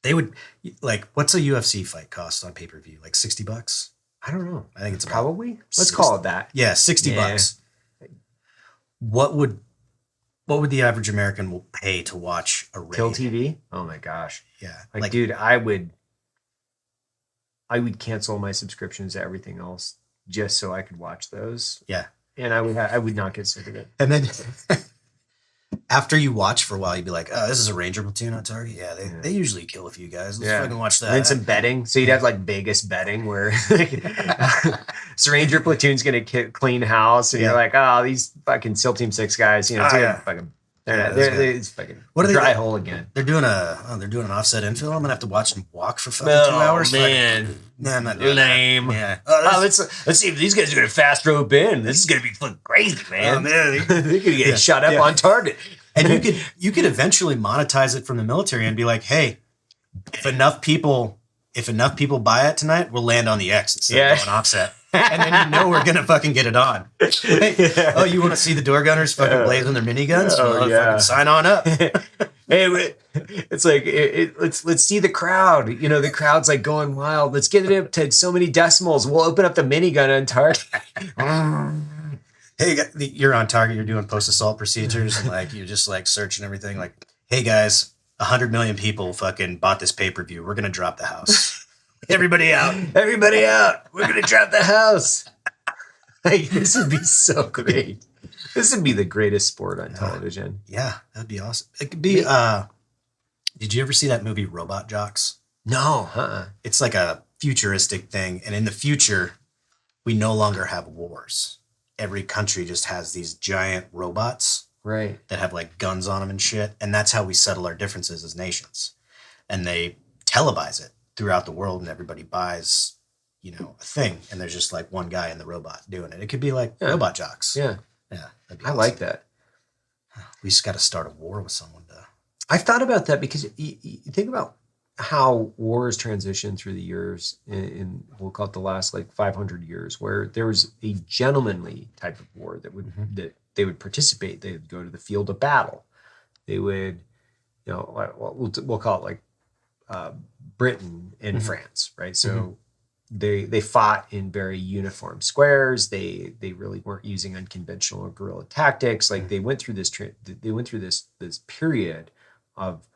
They would like, what's a UFC fight cost on pay-per-view? Like $60? I don't know. I think it's about, Probably. Let's call it that. yeah, $60. Yeah. What would the average American will pay to watch a raid? Kill TV. Oh my gosh. Yeah. Like, dude, I would cancel my subscriptions to everything else just so I could watch those. yeah. And I would not get sick of it. And then after you watch for a while, you'd be like, oh, this is a Ranger platoon on target. Yeah, they usually kill a few guys. Let's fucking watch that. And then some betting. So you'd have like Vegas betting where this Ranger platoon's going to clean house. And you're like, oh, these fucking SEAL Team 6 guys, it's gonna fucking, it's fucking What are they dry doing? hole again. They're doing an offset infill. I'm gonna have to watch them walk for fucking 2 hours. Man. Nah, I'm not doing Lame. that. Yeah. Oh, let's see if these guys are going to fast rope in. This is going to be fucking crazy, man. Oh, man. They're going to get shot up on target. And you could eventually monetize it from the military and be like, hey, if enough people buy it tonight, we'll land on the X instead of going offset. And then you know we're gonna fucking get it on. Hey, oh, you want to see the door gunners fucking blazing their miniguns? Oh, yeah. Fucking sign on up. Hey, it's like let's see the crowd. You know, the crowd's like going wild. Let's get it up to so many decimals. We'll open up the minigun on target. Hey, you're on target. You're doing post-assault procedures, and like you're just like searching everything. Like, hey guys, 100 million people fucking bought this pay-per-view. We're gonna drop the house. Everybody out. Everybody out. We're gonna drop the house. Like, this would be so great. This would be the greatest sport on television. Yeah, that'd be awesome. It could be. Did you ever see that movie Robot Jocks? No, It's like a futuristic thing, and in the future, we no longer have wars. Every country just has these giant robots right. that have like guns on them and shit, and that's how we settle our differences as nations. And they televise it throughout the world, and everybody buys, a thing, and there's just like one guy in the robot doing it. It could be like Robot Jocks. Yeah, Yeah, that'd be I awesome. like that. We just got to start a war with someone to. I've thought about that because you think about how wars transition through the years in we'll call it the last like 500 years, where there was a gentlemanly type of war that would that they would participate. They would go to the field of battle. They would, we'll call it like Britain and France, right? So they fought in very uniform squares. They really weren't using unconventional or guerrilla tactics. Like they went through this this period of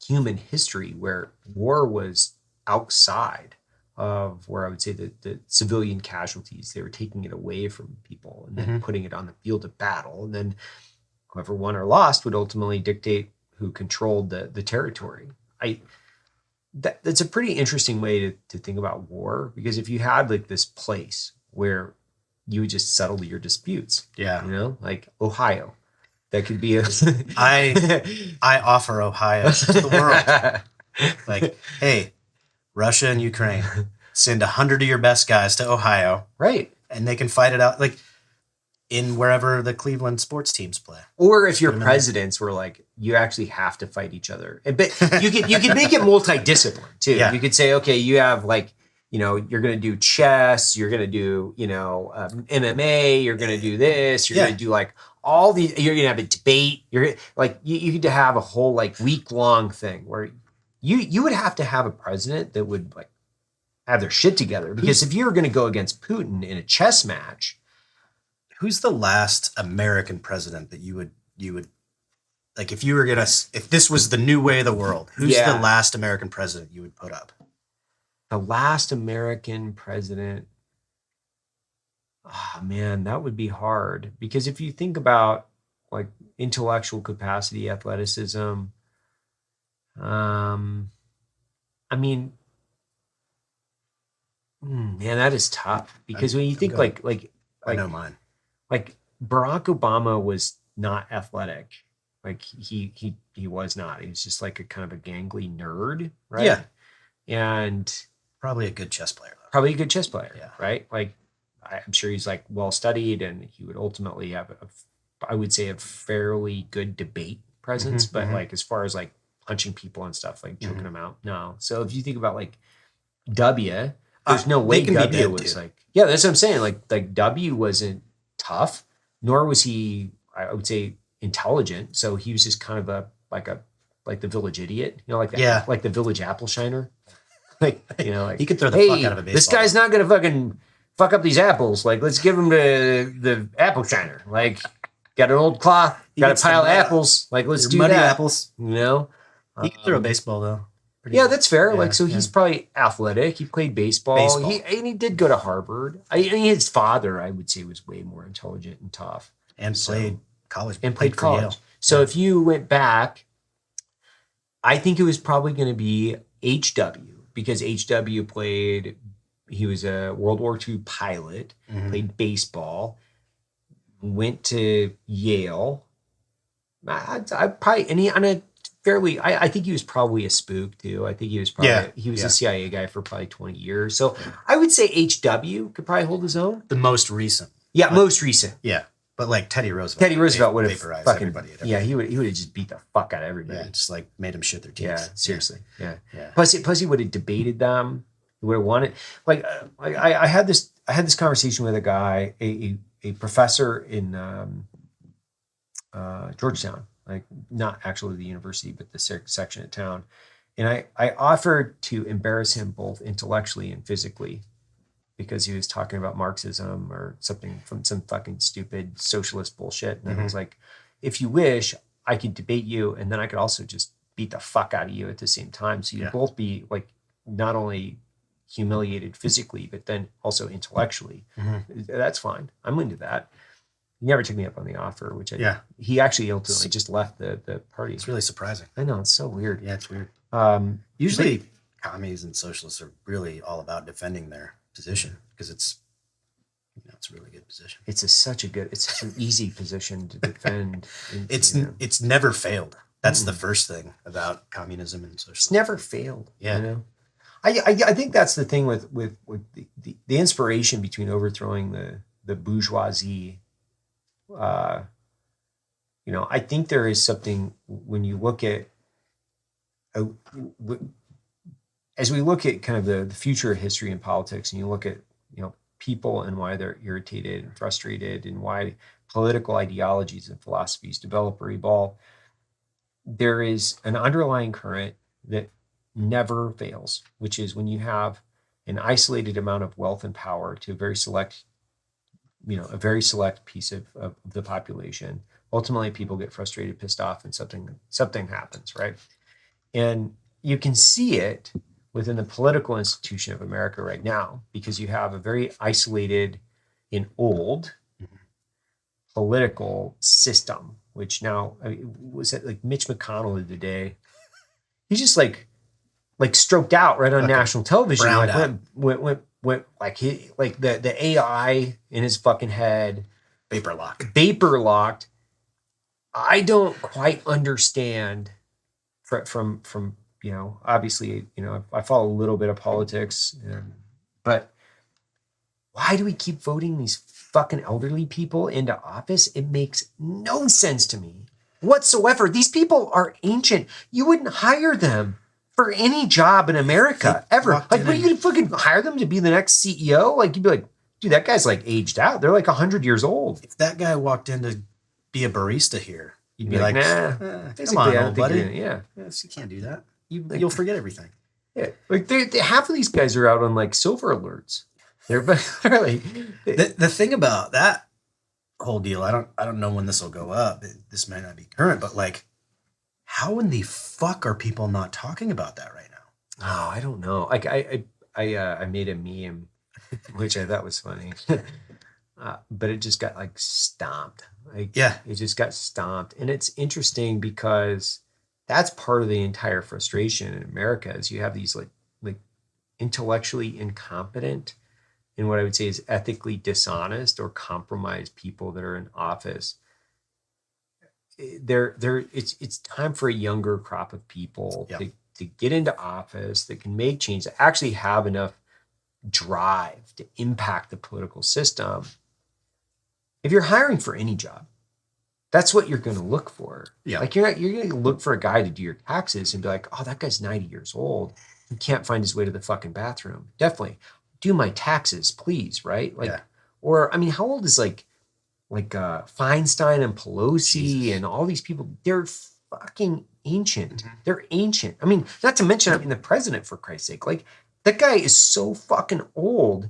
human history where war was outside of where I would say the civilian casualties. They were taking it away from people and then putting it on the field of battle. And then whoever won or lost would ultimately dictate who controlled the territory. That's a pretty interesting way to think about war, because if you had like this place where you would just settle your disputes, like Ohio, that could be I offer Ohio to the world. Like, hey, Russia and Ukraine, send 100 of your best guys to Ohio, right? And they can fight it out, like in wherever the Cleveland sports teams play. Or if your presidents were like, you actually have to fight each other, but you could make it multidiscipline too. Yeah. You could say, okay, you have like, you're going to do chess, you're going to do, MMA, you're going to do this, you're going to do like all these, you're going to have a debate. You're like, you could have a whole like week long thing where you would have to have a president that would like have their shit together, because if you're going to go against Putin in a chess match, who's the last American president that you would like if you were gonna if this was the new way of the world? Who's the last American president you would put up? The last American president. Oh man, that would be hard, because if you think about like intellectual capacity, athleticism, I mean, man, that is tough, because when you think I know mine. Like Barack Obama was not athletic. Like he was not. He was just like a kind of a gangly nerd, right? Yeah. And probably a good chess player, though. Probably a good chess player, yeah. Right? Like I'm sure he's like well studied, and he would ultimately have I would say a fairly good debate presence, but like as far as like punching people and stuff, like choking them out, no. So if you think about like W, there's no way W was like, yeah, that's what I'm saying. Like W wasn't tough, nor was he, I would say, intelligent. So he was just kind of like the village idiot, you know, like that, like the village apple shiner. Like, you know, like he could throw the fuck out of a baseball. This guy's not gonna fucking fuck up these apples. Like, let's give him the apple shiner. Like, got an old cloth, got a pile of apples. Like, let's do muddy that. Apples. You know, he could throw a baseball though. Yeah, that's fair. Yeah, like, so he's probably athletic. He played baseball. He did go to Harvard. His father, I would say, was way more intelligent and tough, and played college. And played college. Yale. So if you went back, I think it was probably going to be HW, because HW played. He was a World War II pilot. Played baseball. Went to Yale. I probably on a fairly. I think he was probably a spook too. I think he was probably he was a CIA guy for probably 20 years. So I would say HW could probably hold his own. The most recent. Yeah, most recent. Yeah, but like Teddy Roosevelt. Teddy Roosevelt would have vaporized fucking everybody. Yeah, he would have just beat the fuck out of everybody. Yeah, just like made them shit their teeth. Yeah, seriously. Yeah. Plus he would have debated them. He would have wanted like I had this conversation with a guy, a professor in Georgetown, like not actually the university, but the section of town. And I offered to embarrass him both intellectually and physically, because he was talking about Marxism or something from some fucking stupid socialist bullshit. And I was like, if you wish, I could debate you, and then I could also just beat the fuck out of you at the same time. So you'd both be like not only humiliated physically, but then also intellectually. That's fine. I'm into that. He never took me up on the offer, which he actually ultimately just left the party. It's really surprising. I know, it's so weird. Yeah, it's weird. Usually commies and socialists are really all about defending their position, because it's a really good position. It's such an easy position to defend. It's never failed. That's the first thing about communism and socialism. It's never failed. Yeah. You know? I think that's the thing with the inspiration between overthrowing the bourgeoisie. I think there is something when you look at as we look at kind of the future of history and politics, and you look at people and why they're irritated and frustrated, and why political ideologies and philosophies develop or evolve. There is an underlying current that never fails, which is when you have an isolated amount of wealth and power to a very select piece of the population. Ultimately, people get frustrated, pissed off, and something happens, right? And you can see it within the political institution of America right now, because you have a very isolated and old political system, which now, was it like Mitch McConnell of the day? He just like stroked out right on national television. Went like the AI in his fucking head. Vapor locked. I don't quite understand from obviously, I follow a little bit of politics, but why do we keep voting these fucking elderly people into office? It makes no sense to me whatsoever. These people are ancient. You wouldn't hire them for any job in America ever. Like, what, are you gonna fucking hire them to be the next CEO? Like, you'd be like, dude, that guy's like aged out. They're like 100 years old. If that guy walked in to be a barista here, you'd be like, nah. come on, old buddy. Yeah. Yes, you can't do that. you'll forget everything. Yeah, like half of these guys are out on like silver alerts. They're literally The thing about that whole deal, I don't know when this will go up. This might not be current, but like, how in the fuck are people not talking about that right now? Oh, I don't know. Like I made a meme, which I thought was funny, but it just got like stomped. Like it just got stomped, and it's interesting because that's part of the entire frustration in America is you have these like intellectually incompetent and what I would say is ethically dishonest or compromised people that are in office. It's time for a younger crop of people to get into office that can make change, that actually have enough drive to impact the political system. If you're hiring for any job, that's what you're going to look for. Yeah. Like you're going to look for a guy to do your taxes and be like, oh, that guy's 90 years old. He can't find his way to the fucking bathroom. Definitely do my taxes, please. Right. Like, or, I mean, how old is like Feinstein and Pelosi and all these people? They're fucking ancient. Mm-hmm. They're ancient. I mean, not to mention, I mean, the president, for Christ's sake, like that guy is so fucking old.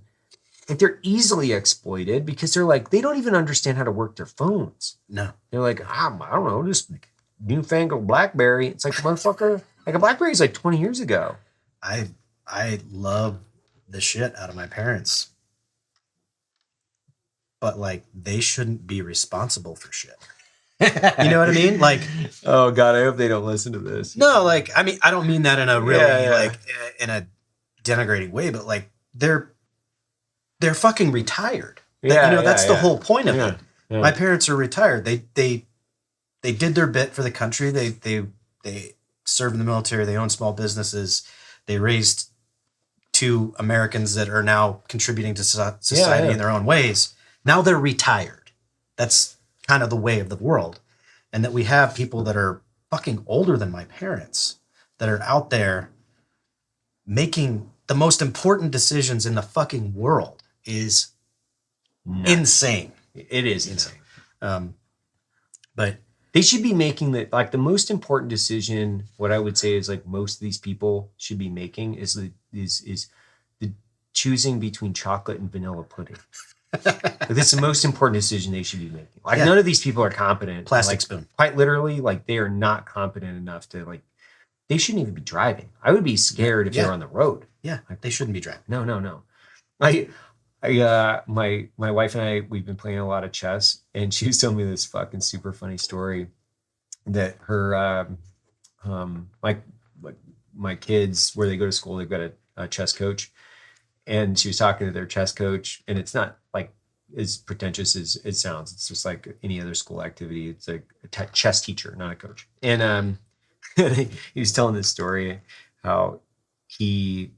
Like they're easily exploited because they're like, they don't even understand how to work their phones. No. They're like, I don't know, just newfangled BlackBerry. It's like, motherfucker, like a BlackBerry is like 20 years ago. I love the shit out of my parents. But like, they shouldn't be responsible for shit. You know what I mean? Like, oh God, I hope they don't listen to this. No, like, I mean, I don't mean that in a really like in a denigrating way, but like they're fucking retired. That's the whole point of it. Yeah. My parents are retired. They did their bit for the country. They served in the military. They own small businesses. They raised two Americans that are now contributing to society in their own ways. Now they're retired. That's kind of the way of the world. And that we have people that are fucking older than my parents that are out there making the most important decisions in the fucking world is insane. It is insane. But they should be making the most important decision. What I would say is like most of these people should be making is the choosing between chocolate and vanilla pudding. That's the most important decision they should be making. Like none of these people are competent. Plastic spoon. Quite literally, like they are not competent enough to like. They shouldn't even be driving. I would be scared if they were on the road. Yeah, like, they shouldn't be driving. No. My wife and I, we've been playing a lot of chess, and she was telling me this fucking super funny story that her my kids, where they go to school, they've got a chess coach, and she was talking to their chess coach, and it's not like as pretentious as it sounds. It's just like any other school activity. It's like a chess teacher, not a coach. And he was telling this story how he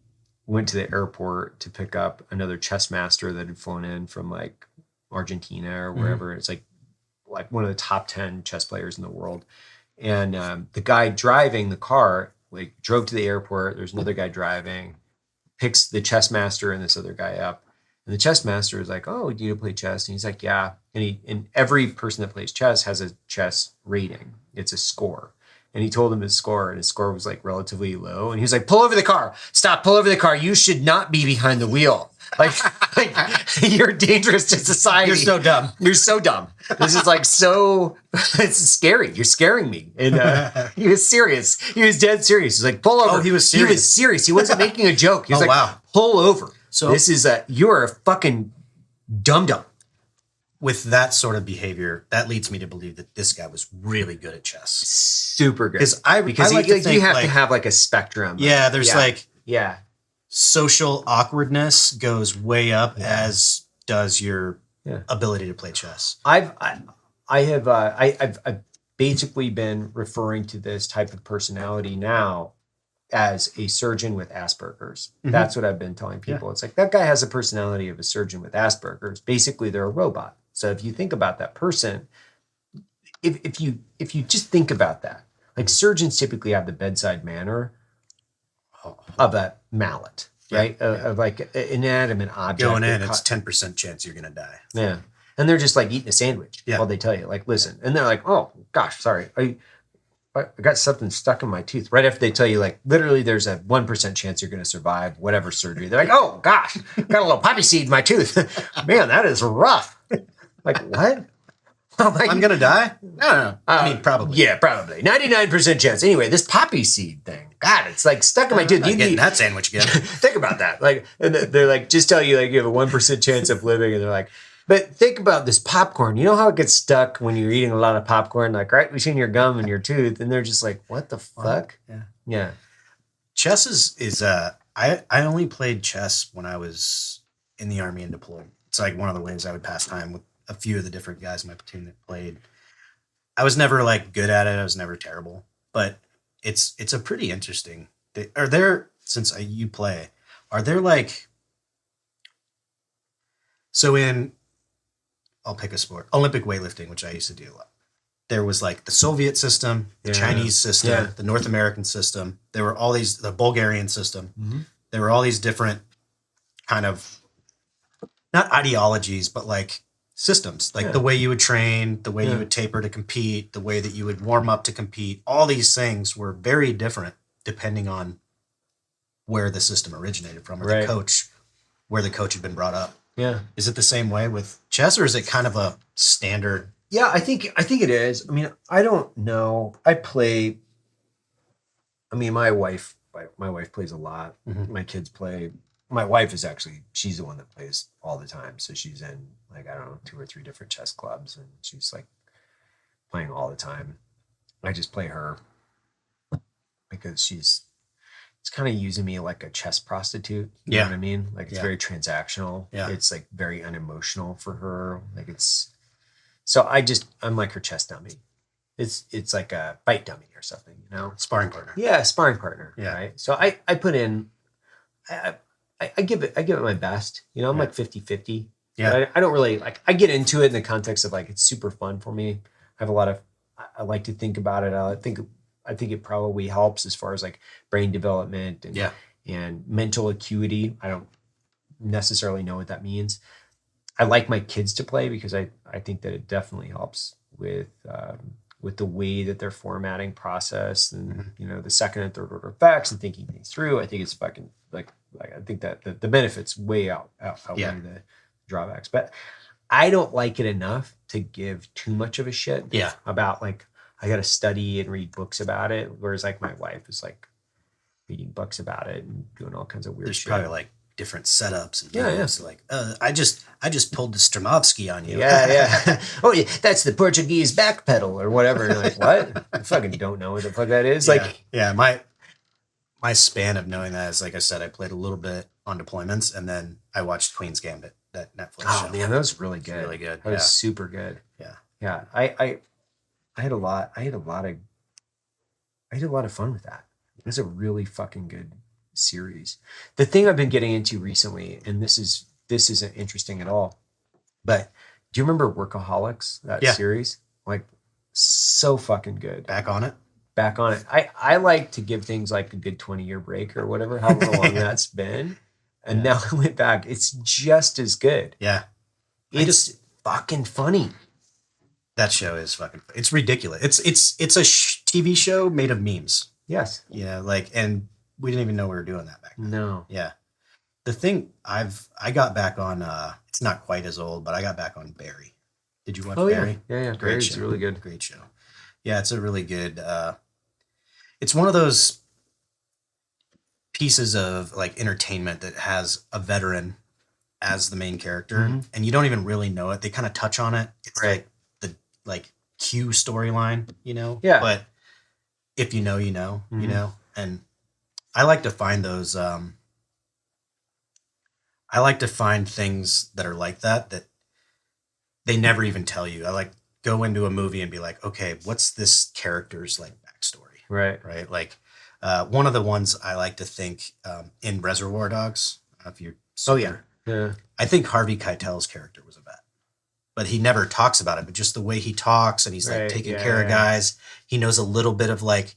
went to the airport to pick up another chess master that had flown in from like Argentina or wherever. Mm-hmm. It's like one of the top 10 chess players in the world. And the guy driving the car, like drove to the airport. There's another guy driving, picks the chess master and this other guy up. And the chess master is like, oh, do you play chess? And he's like, yeah. And every person that plays chess has a chess rating. It's a score. And he told him his score, and his score was like relatively low. And he was like, pull over the car. Stop, pull over the car. You should not be behind the wheel. Like you're dangerous to society. You're so dumb. You're so dumb. This is like so, it's scary. You're scaring me. And he was serious. He was dead serious. He's like, pull over. Oh, he was serious. He was serious. He wasn't making a joke. He was pull over. So this is you're a fucking dum-dum. With that sort of behavior, that leads me to believe that this guy was really good at chess. Super good. Because you have to have like a spectrum. Yeah, there's social awkwardness goes way up, as does your ability to play chess. I've basically been referring to this type of personality now as a surgeon with Asperger's. Mm-hmm. That's what I've been telling people. Yeah. It's like that guy has a personality of a surgeon with Asperger's. Basically, they're a robot. So if you think about that person, if you just think about that, like surgeons typically have the bedside manner of a mallet, right? Of like an inanimate object. Going in, it's 10% chance you're gonna die. Yeah, and they're just like eating a sandwich while they tell you, like, listen, and they're like, oh gosh, sorry. I got something stuck in my tooth. Right after they tell you, like, literally, there's a 1% chance you're going to survive whatever surgery. They're like, oh gosh, got a little poppy seed in my tooth. Man, that is rough. Like, what? I'm gonna die? No. I mean, probably. Yeah, probably. 99% chance. Anyway, this poppy seed thing. God, it's like stuck in my tooth. Not getting that sandwich again. Think about that. Like, and they're like, just tell you like you have a 1% chance of living, and they're like, but think about this popcorn. You know how it gets stuck when you're eating a lot of popcorn, like right between your gum and your tooth, and they're just like, what the fuck? Yeah. Yeah. Chess is I only played chess when I was in the Army and deployed. It's like one of the ways I would pass time with a few of the different guys in my platoon that played. I was never like good at it. I was never terrible, but it's a pretty interesting. Are there, since you play, are there like, so in, I'll pick a sport, Olympic weightlifting, which I used to do a lot. There was like the Soviet system, the Chinese system, the North American system. There were all these, the Bulgarian system. Mm-hmm. There were all these different kind of, not ideologies, but like systems, like the way you would train, the way you would taper to compete, the way that you would warm up to compete. All these things were very different depending on where the system originated from, or the coach, where the coach had been brought up. Yeah. Is it the same way with chess, or is it kind of a standard? Yeah, I think it is. I mean, I don't know. I mean, my wife plays a lot. Mm-hmm. My kids play. My wife is actually, she's the one that plays all the time. So she's in like, I don't know, 2 or 3 different chess clubs, and she's like playing all the time. I just play her because it's kind of using me like a chess prostitute. You know what I mean? Like it's very transactional. Yeah. It's like very unemotional for her. Like so I'm like her chess dummy. It's like a fight dummy or something, you know? Sparring partner. Yeah, sparring partner. Yeah. Right. So I put in, I give it my best, you know, I'm like 50-50. Yeah. I don't really like, I get into it in the context of like, it's super fun for me. I have a lot of, I like to think about it. I think it probably helps as far as like brain development and mental acuity. I don't necessarily know what that means. I like my kids to play because I think that it definitely helps with the way that they're formatting process and, you know, the second and third order effects and thinking things through. I think it's fucking like I think that the benefits way outweigh the drawbacks, but I don't like it enough to give too much of a shit about like, I got to study and read books about it. Whereas like my wife is like reading books about it and doing all kinds of weird shit. There's probably like different setups and moves. Like, I just pulled the Stramovski on you. Yeah. Oh yeah, that's the Portuguese back pedal or whatever. And you're like, what? I fucking don't know what the fuck that is. My span of knowing that is, like I said, I played a little bit on deployments, and then I watched Queen's Gambit, that Netflix show. Oh man, that was really good. Really good. That was super good. Yeah. Yeah. I had a lot of fun with that. It was a really fucking good series. The thing I've been getting into recently, and this isn't interesting at all, but do you remember Workaholics, that series? Like, so fucking good. Back on it. I like to give things like a good 20-year break or whatever, however long that's been. And now I went back. It's just as good. Yeah. It's fucking funny. That show is fucking, it's ridiculous. It's a TV show made of memes. Yes. Yeah. Like, and we didn't even know we were doing that back then. No. Yeah. The thing I got back on, it's not quite as old, but I got back on Barry. Did you watch Barry? Yeah. Barry's really good. Great show. Yeah. It's a really good, it's one of those pieces of like entertainment that has a veteran as the main character, and you don't even really know it. They kind of touch on it. It's like the Q storyline, you know? Yeah. But if you know, you know, you know, and I like to find those, I like to find things that are like that they never even tell you. I like go into a movie and be like, okay, what's this character's like backstory? Right. Like, one of the ones I like to think, in Reservoir Dogs, if you're, yeah. I think Harvey Keitel's character was a vet, but he never talks about it, but just the way he talks and he's like taking care of guys. He knows a little bit of like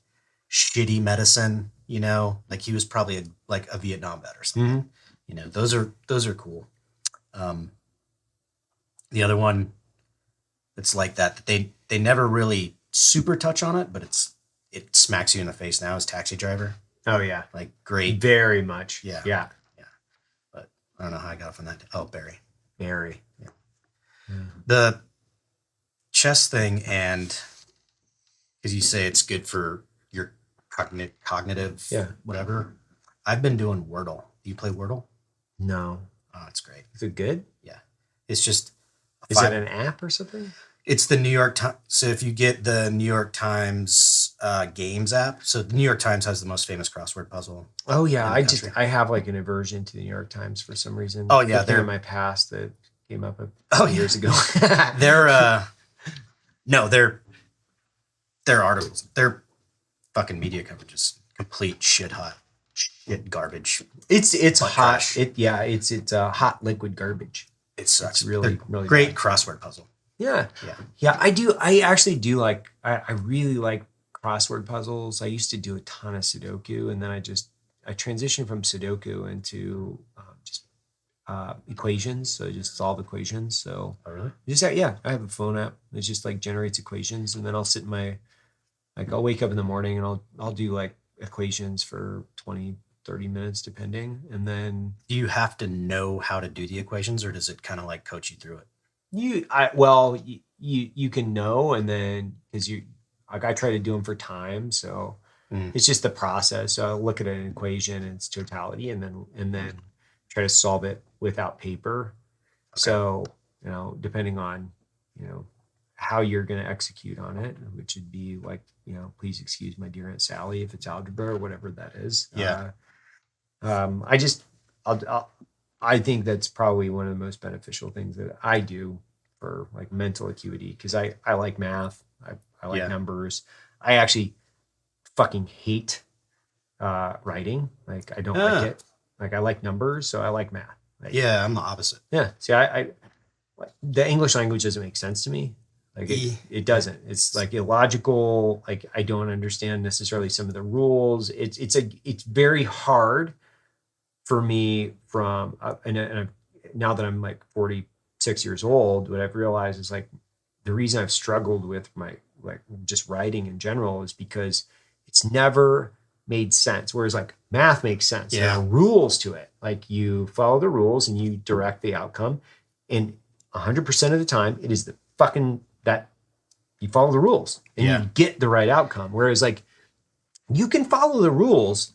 shitty medicine, you know, like he was probably a Vietnam vet or something. You know, those are cool. The other one that's like that they never really super touch on it, but it smacks you in the face now is Taxi Driver. Oh yeah, Like great. very much. Yeah. Yeah. But I don't know how I got off on that. Oh, Barry. Very. Yeah. Yeah. The chess thing, and because you say it's good for your cognitive, whatever. I've been doing Wordle. Do you play Wordle? No. Oh, it's great. Is it good? Yeah. It's just. Is it an app or something? It's the New York Times. So if you get the New York Times games app, so the New York Times has the most famous crossword puzzle. Oh yeah, I have like an aversion to the New York Times for some reason. Oh yeah, they're in my past that came up years ago. They're their articles, their fucking media coverage is complete shit garbage. It's hot. Trash. It's hot liquid garbage. It sucks. It's really great bad. crossword puzzle. Yeah. I actually do like. I really like crossword puzzles. I used to do a ton of Sudoku, and then I transitioned from Sudoku into just equations. So I just solve equations. So oh really? I have a phone app that just like generates equations, and then I'll sit in my I'll wake up in the morning and I'll do like equations for 20, 30 minutes depending, and then do you have to know how to do the equations, or does it kind of like coach you through it? You can know, and then because I try to do them for time, so it's just the process. So I'll look at an equation in its totality, and then try to solve it without paper. Okay. So depending on how you're going to execute on it, which would be like please excuse my dear Aunt Sally if it's algebra or whatever that is. Yeah. I think that's probably one of the most beneficial things that I do for like mental acuity, because I like math. I like numbers. I actually fucking hate writing. Like I don't like it. Like I like numbers, so I like math. Like, I'm the opposite. Yeah. See, I the English language doesn't make sense to me. Like it doesn't. It's like illogical. Like I don't understand necessarily some of the rules. It's very hard for me from and now that I'm like 46 years old, what I've realized is like the reason I've struggled with my like just writing in general is because it's never made sense. Whereas like math makes sense. Yeah. There are rules to it. Like you follow the rules and you direct the outcome. And 100% of the time it is the fucking that you follow the rules and you get the right outcome. Whereas like you can follow the rules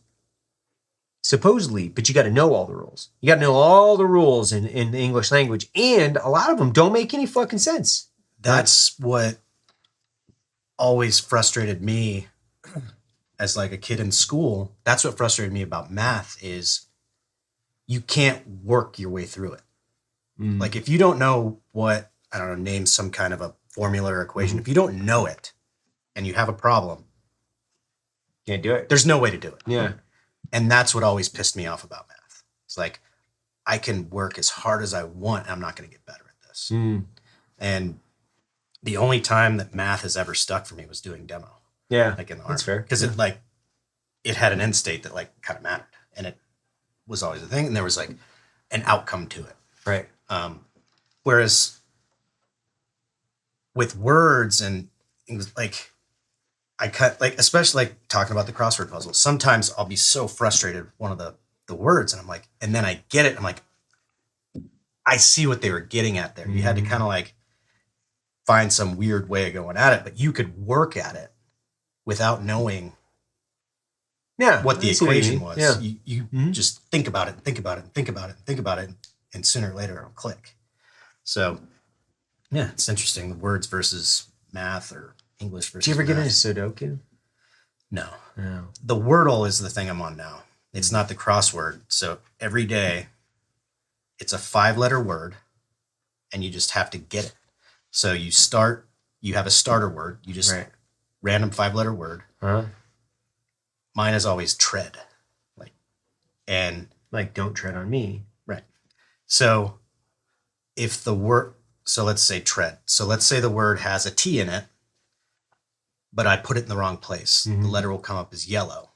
supposedly, but you got to know all the rules. You got to know all the rules in the English language, and a lot of them don't make any fucking sense. That's what always frustrated me as like a kid in school. That's what frustrated me about math is you can't work your way through it. Like if you don't know what, I don't know, name some kind of a formula or equation. If you don't know it and you have a problem, can't do it. There's no way to do it. Yeah. And that's what always pissed me off about math. It's like, I can work as hard as I want, and I'm not going to get better at this. And the only time that math has ever stuck for me was doing demo. Yeah. Like in the that's Army. fair. Because it had an end state that like kind of mattered. And it was always a thing. And there was like an outcome to it. Right. Whereas with words and like, especially like talking about the crossword puzzle, sometimes I'll be so frustrated with one of the words and I'm like, and then I get it. I'm like, I see what they were getting at there. You had to kind of like find some weird way of going at it, but you could work at it without knowing what the equation was. Yeah. You just think about it and think about it and think about it and think about it. And sooner or later it'll click. So yeah, it's interesting. The words versus math or English versus Did you ever math. get into Sudoku? No. No. The Wordle is the thing I'm on now. It's not the crossword. So every day it's a 5-letter word and you just have to get it. So you have a starter word. You just random 5-letter word. Huh? Mine is always tread. Like don't tread on me. Right. So if the word, so let's say tread. So let's say the word has a T in it, but I put it in the wrong place. The letter will come up as yellow.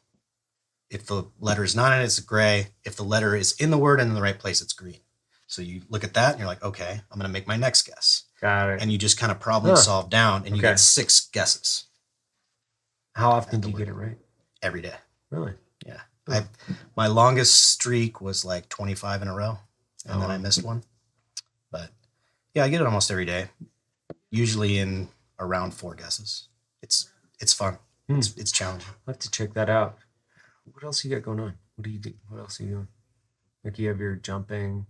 If the letter is not in it, it's gray. If the letter is in the word and in the right place, it's green. So you look at that and you're like, okay, I'm going to make my next guess. Got it. And you just kind of problem solve down and you get 6 guesses. How often do you get it right? every day. Really? Yeah. My longest streak was like 25 in a row, and then I missed one. But yeah, I get it almost every day. Usually in around 4 guesses. It's fun. It's challenging. I'll have to check that out. What else you got going on? What do you do? What else are you doing? Like you have your jumping.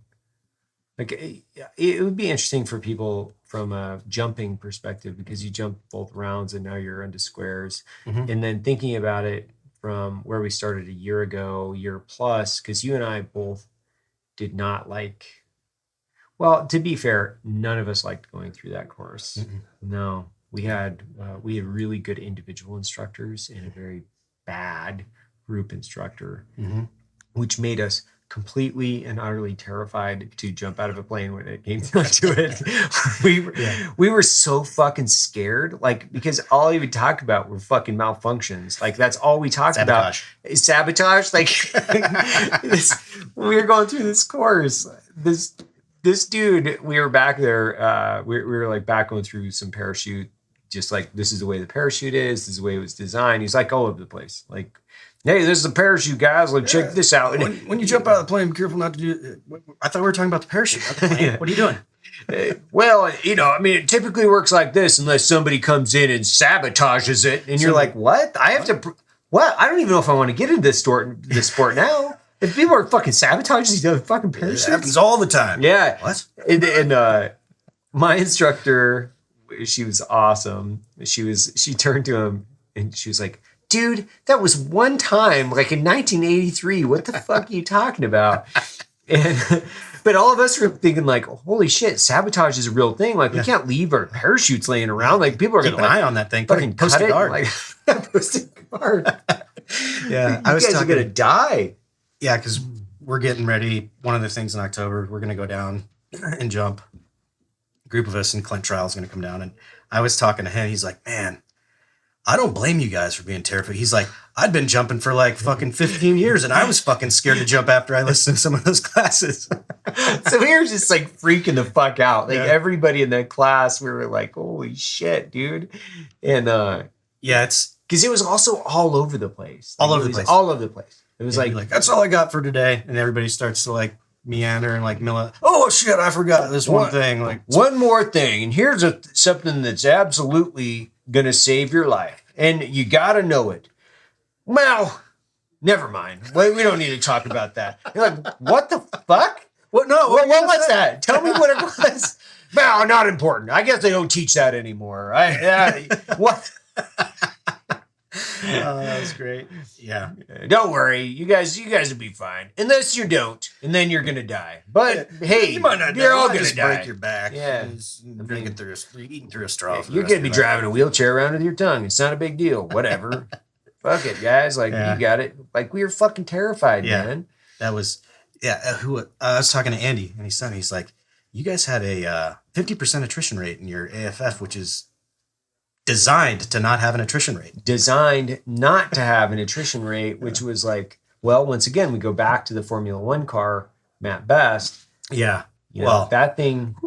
Like it would be interesting for people from a jumping perspective because you jump both rounds and now you're into squares. Mhm. And then thinking about it from where we started a year ago, year plus, because you and I both did not like. Well, to be fair, none of us liked going through that course. Mm-mm. No, we had really good individual instructors and a very bad group instructor, Mhm. which made us completely and utterly terrified to jump out of a plane when it came down to it. We were so fucking scared, like because all he would talk about were fucking malfunctions. Like that's all we talked Sabotage. about. Sabotage. Like when we were going through this course, this dude, we were back there. We were like back going through some parachute, just like this is the way the parachute is. This is the way it was designed. He's like all over the place, like. Hey, this is a parachute, guys. Like, check this out. When you jump out of the plane, be careful not to do it. I thought we were talking about the parachute. Not the plane. What are you doing? Well, I mean, it typically works like this unless somebody comes in and sabotages it. And you're like, what? I have to, what? I don't even know if I want to get into this sport now. If people are fucking sabotaging these other fucking parachutes. It happens all the time. Yeah. What? And my instructor, she was awesome. She turned to him and she was like, dude, that was one time, like in 1983. What the fuck are you talking about? But all of us were thinking, like, holy shit, sabotage is a real thing. Like, we can't leave our parachutes laying around. Like, people are Keep going an to eye on that thing. fucking Post cut a it. guard. Like, post a guard. Yeah, You guys are going to die. Yeah, because we're getting ready. One of the things in October, we're going to go down and jump. A group of us in Clint Trial is going to come down. And I was talking to him. He's like, man, I don't blame you guys for being terrified. He's like, I'd been jumping for like fucking 15 years and I was fucking scared to jump after I listened to some of those classes. So we were just like freaking the fuck out. Like everybody in that class, we were like, holy shit, dude. And yeah, it's because it was also all over the place. Like, all over the place. All over the place. It was like, that's all I got for today. And everybody starts to like meander and like oh shit, I forgot this one thing. Like one more thing. And here's something that's absolutely going to save your life. And you got to know it. Well, never mind. We don't need to talk about that. You're like, what the fuck? What? No. What was that? Tell me what it was. No, not important. I guess they don't teach that anymore. What? That was great. Yeah. Don't worry. You guys will be fine. Unless you don't. And then you're going to die. But hey, you might not you're die. all You going to just die. break your back. Yeah. You're eating through a straw. You're going to be driving a wheelchair around with your tongue. It's not a big deal. Whatever. Fuck it, guys. Like, you got it. Like, we were fucking terrified, man. That was, I was talking to Andy and his son. He's like, you guys had a 50% attrition rate in your AFF, which is designed to not have an attrition rate. Designed not to have an attrition rate, which was like, well, once again, we go back to the Formula One car, Matt Best. Yeah. Well, that thing,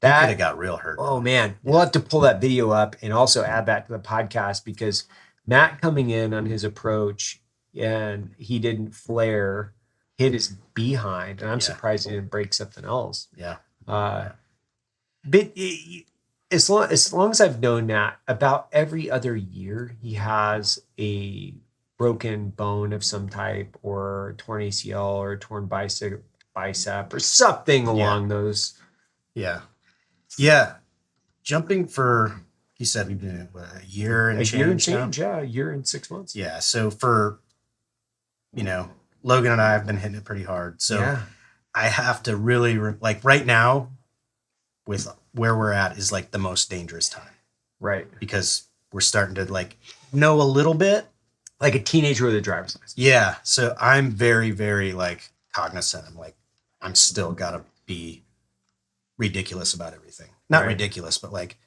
that could have got real hurt. Oh, man. We'll have to pull that video up and also add that to the podcast because Matt coming in on his approach and he didn't flare, hit his behind. And I'm surprised he didn't break something else. Yeah. But as long as I've known Matt, about every other year, he has a broken bone of some type or torn ACL or torn bicep or something along those. Yeah. Yeah. Jumping for, he said we've been a year and change. Yeah, a year and 6 months. Yeah. So for, Logan and I have been hitting it pretty hard. So I have to really, like right now, with where we're at is like the most dangerous time. Right. Because we're starting to like know a little bit. Like a teenager with a driver's license. Yeah. So I'm very, very like cognizant. I'm still gotta be ridiculous about everything. Not ridiculous, but like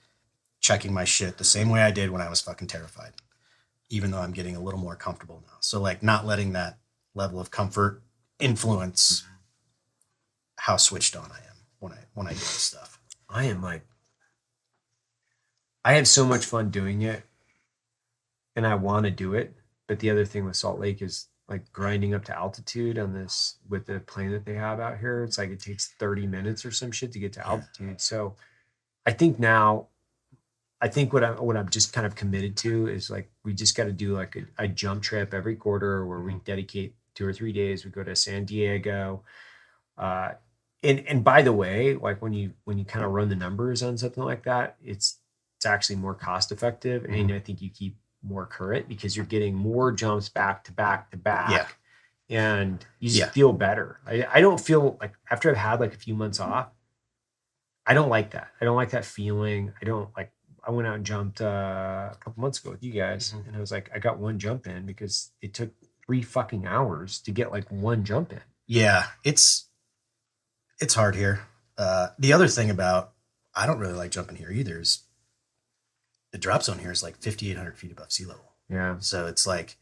checking my shit the same way I did when I was fucking terrified. Even though I'm getting a little more comfortable now. So like not letting that level of comfort influence how switched on I am when I do this stuff. I have so much fun doing it. and I want to do it. But the other thing with Salt Lake is like grinding up to altitude on this with the plane that they have out here. It's like it takes 30 minutes or some shit to get to altitude. So I think now, I think what I'm just kind of committed to is like we just got to do like a jump trip every quarter where we dedicate 2 or 3 days. We go to San Diego. Uh, and by the way, like when you kind of run the numbers on something like that, it's actually more cost effective, and I think you keep more current because you're getting more jumps back to back to back, and you just feel better. I don't feel like after I've had like a few months off, I don't like that. I don't like that feeling. I don't like. I went out and jumped a couple months ago with you guys, and I was like, I got one jump in because it took 3 fucking hours to get like one jump in. Yeah, it's hard here. The other thing about I don't really like jumping here either is the drop zone here is like 5,800 feet above sea level. Yeah. So it's like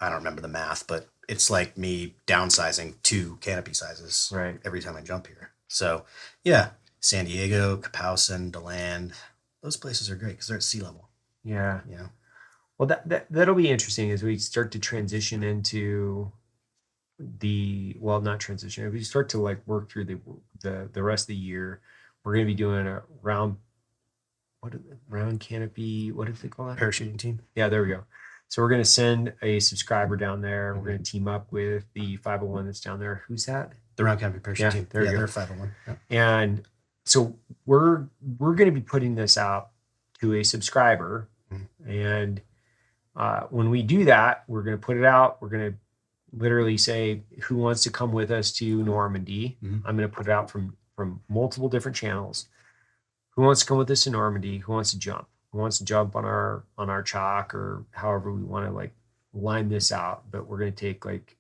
I don't remember the math, but it's like me downsizing 2 canopy sizes every time I jump here. So yeah, San Diego, Kapowsin, DeLand, those places are great because they're at sea level. Yeah. You know? Well, that'll be interesting as we start to transition into not transition. If we start to like work through the rest of the year, we're going to be doing a round canopy. What did they call that? Parachuting team. Yeah, there we go. So we're going to send a subscriber down there. We're going to team up with the 501 that's down there. Who's that? The round canopy parachute team. There you go. They're 501. Yeah. And so we're going to be putting this out to a subscriber, and when we do that, we're going to put it out. We're going to literally say who wants to come with us to Normandy. I'm going to put it out from multiple different channels. Who wants to come with us to Normandy? Who wants to jump? Who wants to jump on our chalk, or however we want to like line this out? But we're going to take like,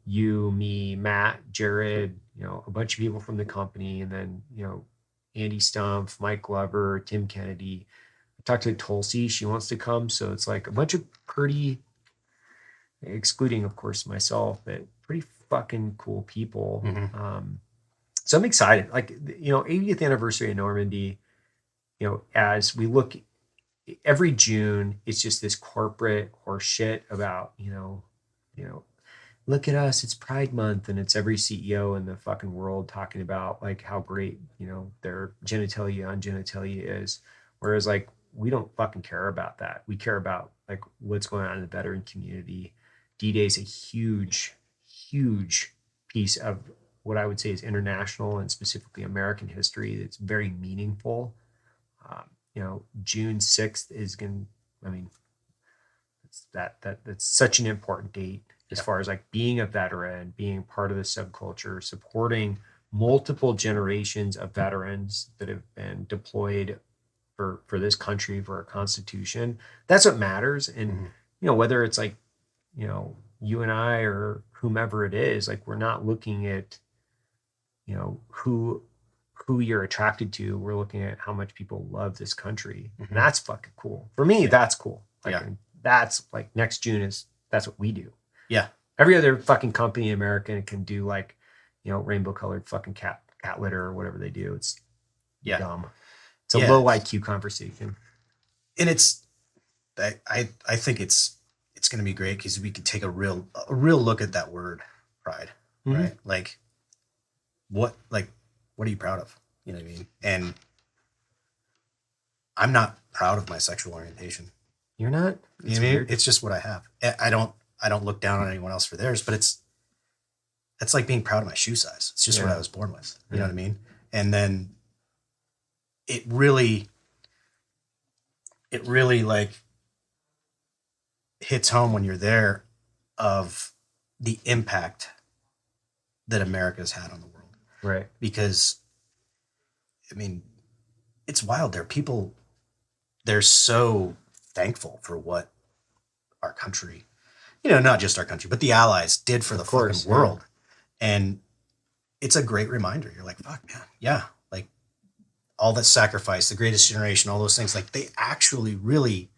you, me, Matt, Jared, a bunch of people from the company, and then, Andy Stumpf, Mike Glover, Tim Kennedy. I talked to Tulsi. She wants to come. So it's like a bunch of pretty, excluding of course myself, but pretty fucking cool people. So I'm excited. Like, 80th anniversary of Normandy, as we look every June, it's just this corporate horse shit about, look at us, it's Pride Month, and it's every CEO in the fucking world talking about like how great, their genitalia on genitalia is. Whereas like, we don't fucking care about that. We care about like what's going on in the veteran community. D-Day is a huge, huge piece of what I would say is international and specifically American history. It's very meaningful. June 6th is that's such an important date as far as like being a veteran, being part of the subculture, supporting multiple generations of veterans that have been deployed for this country, for our Constitution. That's what matters. And, whether it's like, you and I or whomever it is, like we're not looking at, who you're attracted to. We're looking at how much people love this country. And that's fucking cool. For me, that's cool. Like, that's like next June that's what we do. Yeah. Every other fucking company in America can do like, rainbow colored fucking cat litter or whatever they do. It's dumb. It's a low IQ conversation. And I think it's going to be great because we can take a real look at that word pride, right? Like what are you proud of? You know what I mean? And I'm not proud of my sexual orientation. You're not? You know what I mean? It's just what I have. I don't look down on anyone else for theirs, but it's like being proud of my shoe size. It's just what I was born with. You know what I mean? And then it really like hits home when you're there of the impact that America's had on the world. Right. Because it's wild. There are people, they're so thankful for what our country, not just our country, but the Allies did for the fucking world. And it's a great reminder. You're like, fuck, man. Yeah. Like all that sacrifice, the greatest generation, all those things, like they actually really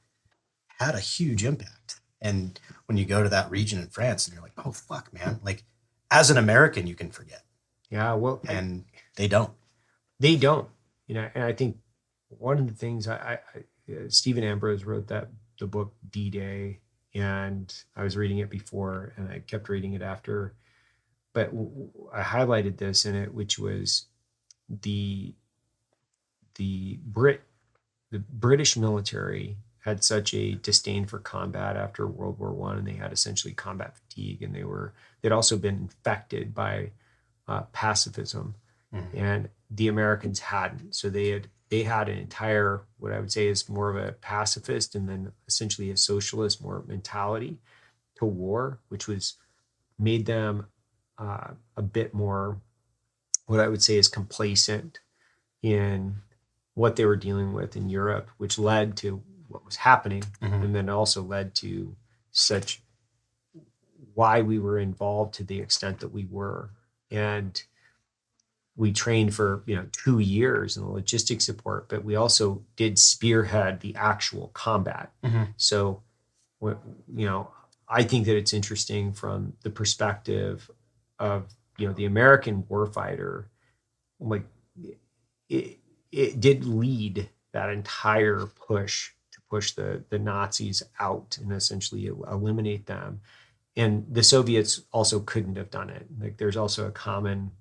had a huge impact. And when you go to that region in France and you're like, oh, fuck, man. Like as an American, you can forget. Yeah. Well, and they don't. They don't. And I think one of the things Stephen Ambrose wrote that the book D-Day, and I was reading it before, and I kept reading it after. But I highlighted this in it, which was the the Brit the British military had such a disdain for combat after World War One, and they had essentially combat fatigue, and they'd also been infected by pacifism, and the Americans hadn't. So they had an entire, what I would say is more of a pacifist and then essentially a socialist more mentality to war, which was made them a bit more, what I would say is complacent in what they were dealing with in Europe, which led to what was happening, and then also led to such why we were involved to the extent that we were. And we trained for 2 years in the logistics support, but we also did spearhead the actual combat. So I think that it's interesting from the perspective of the American warfighter. Like it did lead that entire push to push the Nazis out and essentially eliminate them. And the Soviets also couldn't have done it. Like there's also a common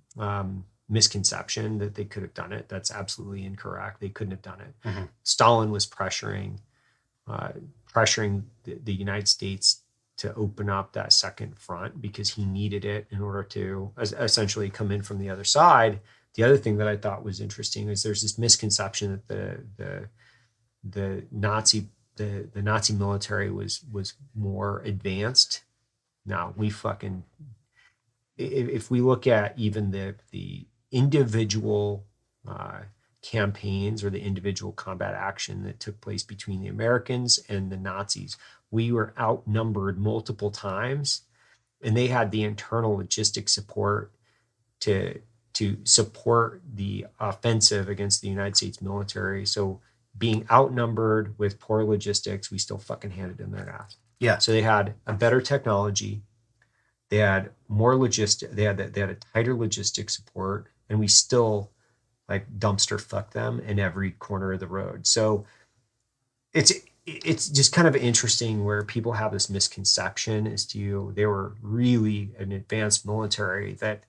misconception that they could have done it. That's absolutely incorrect. They couldn't have done it. Stalin was pressuring the United States to open up that second front because he needed it in order to essentially come in from the other side. The other thing that I thought was interesting is there's this misconception that the Nazi military was more advanced. Now if we look at even the individual campaigns or the individual combat action that took place between the Americans and the Nazis, we were outnumbered multiple times, and they had the internal logistic support to support the offensive against the United States military. So being outnumbered with poor logistics, we still fucking handed them their ass. Yeah. So they had a better technology. They had more logistic. They had a tighter logistic support, and we still like dumpster fuck them in every corner of the road. So it's just kind of interesting where people have this misconception as to they were really an advanced military that,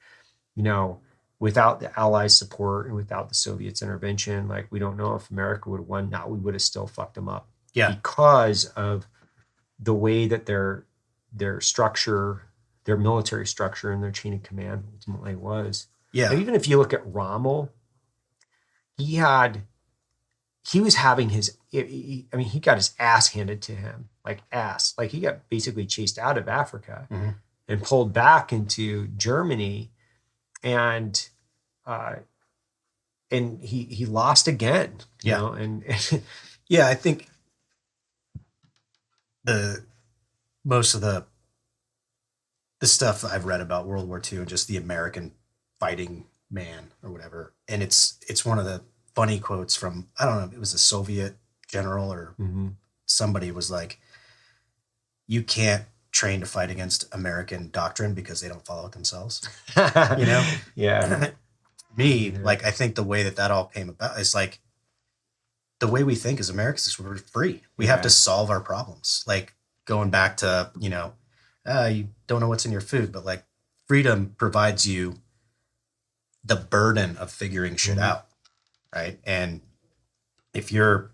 without the Allies' support and without the Soviets' intervention, like we don't know if America would have won. Not, we would have still fucked them up. Yeah. Because of the way that their structure, their military structure and their chain of command ultimately was. Yeah. And even if you look at Rommel, he was having he got his ass handed to him, like he got basically chased out of Africa and pulled back into Germany, and he lost again, and yeah, I think most of the stuff I've read about World War II and just the American fighting man or whatever, and it's one of the funny quotes from, I don't know, it was a Soviet general or somebody was like, you can't train to fight against American doctrine because they don't follow it themselves. Yeah. Like, I think the way that all came about is like the way we think as Americans is we're free. We have to solve our problems. Like going back to, you don't know what's in your food, but like freedom provides you the burden of figuring shit out. Right. And if you're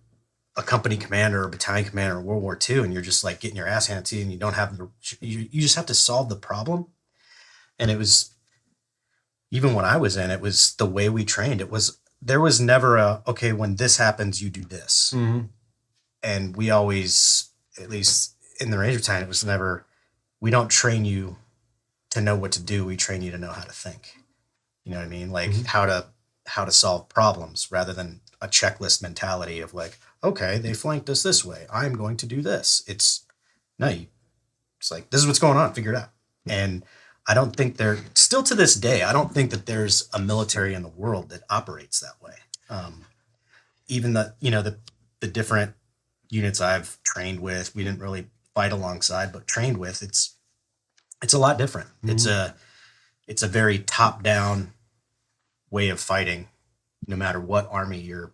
a company commander or a battalion commander in World War II and you're just like getting your ass handed to you and you don't have you just have to solve the problem. And it was, even when I was in, it was the way we trained. There was never okay, when this happens, you do this. And we always, at least in the Ranger Battalion, it was never, we don't train you to know what to do. We train you to know how to think. You know what I mean? Like how to solve problems rather than a checklist mentality of like, okay, they flanked us this way, I'm going to do this. It's like, this is what's going on, figure it out. And I don't think still to this day, I don't think that there's a military in the world that operates that way. Even the different units I've trained with, we didn't really fight alongside, but trained with, it's a lot different. It's a very top down way of fighting, no matter what army you're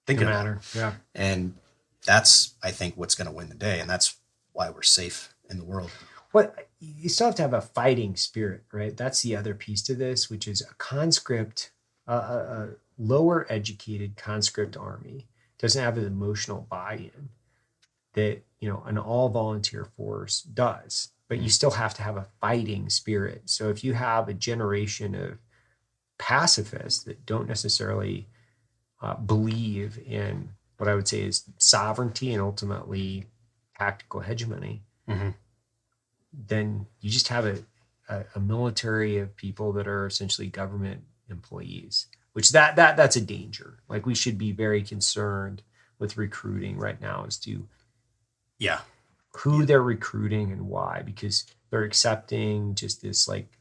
thinking about. Yeah. And that's, I think, what's going to win the day. And that's why we're safe in the world. What you still have to have a fighting spirit, right? That's the other piece to this, which is a conscript, a lower educated conscript army doesn't have an emotional buy-in that, an all volunteer force does, but you still have to have a fighting spirit. So if you have a generation of pacifists that don't necessarily believe in what I would say is sovereignty and ultimately tactical hegemony, then you just have a military of people that are essentially government employees, which that's a danger. Like, we should be very concerned with recruiting right now as to who they're recruiting and why, because they're accepting just this like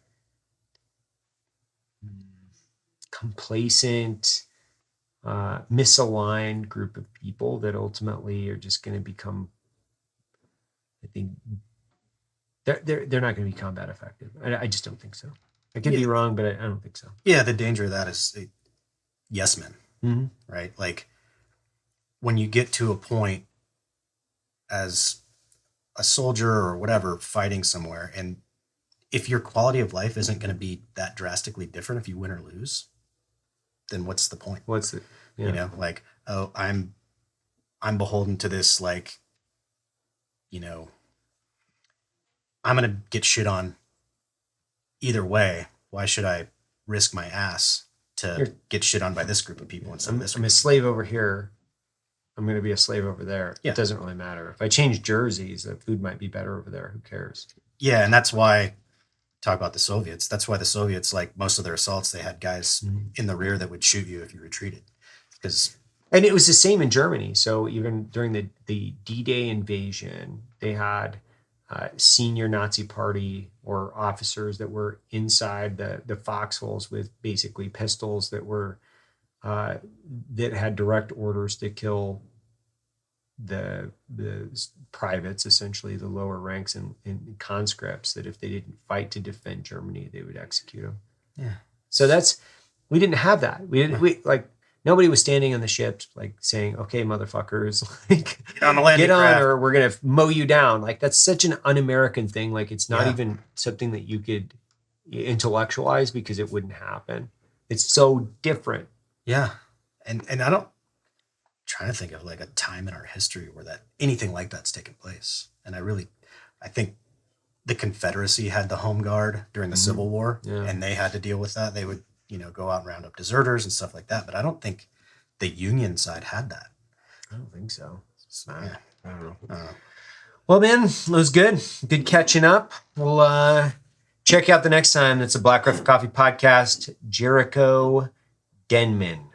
complacent, misaligned group of people that ultimately are just going to become, I think, they're not going to be combat effective. I just don't think so. I could be wrong, but I don't think so. Yeah, the danger of that is yes men, right? Like, when you get to a point as a soldier or whatever fighting somewhere, and if your quality of life isn't going to be that drastically different if you win or lose, then what's the point? What's it? Yeah. Like, oh, I'm beholden to this, like, I'm going to get shit on either way. Why should I risk my ass to get shit on by this group of people instead of this group? I'm a slave over here. I'm going to be a slave over there. Yeah. It doesn't really matter. If I change jerseys, the food might be better over there. Who cares? Yeah, and that's why, talk about the Soviets. That's why the Soviets, like most of their assaults, they had guys in the rear that would shoot you if you retreated. And it was the same in Germany. So even during the D-Day invasion, they had senior Nazi party or officers that were inside the foxholes with basically pistols that were that had direct orders to kill the privates, essentially the lower ranks and conscripts, that if they didn't fight to defend Germany, they would execute them. Yeah. So we didn't have that. Nobody was standing on the ships like saying, "Okay, motherfuckers, like get on the landing craft, or we're gonna mow you down." Like, that's such an un-American thing. Like, it's not even something that you could intellectualize because it wouldn't happen. It's so different. Yeah, and I don't. Trying to think of like a time in our history where that anything like that's taken place. And I think the Confederacy had the Home Guard during the Civil War, and they had to deal with that. They would, go out and round up deserters and stuff like that. But I don't think the Union side had that. I don't think so. I don't know. Well, man, it was good. Good catching up. We'll check out the next time. It's a Black Rifle Coffee podcast. Jariko Denman.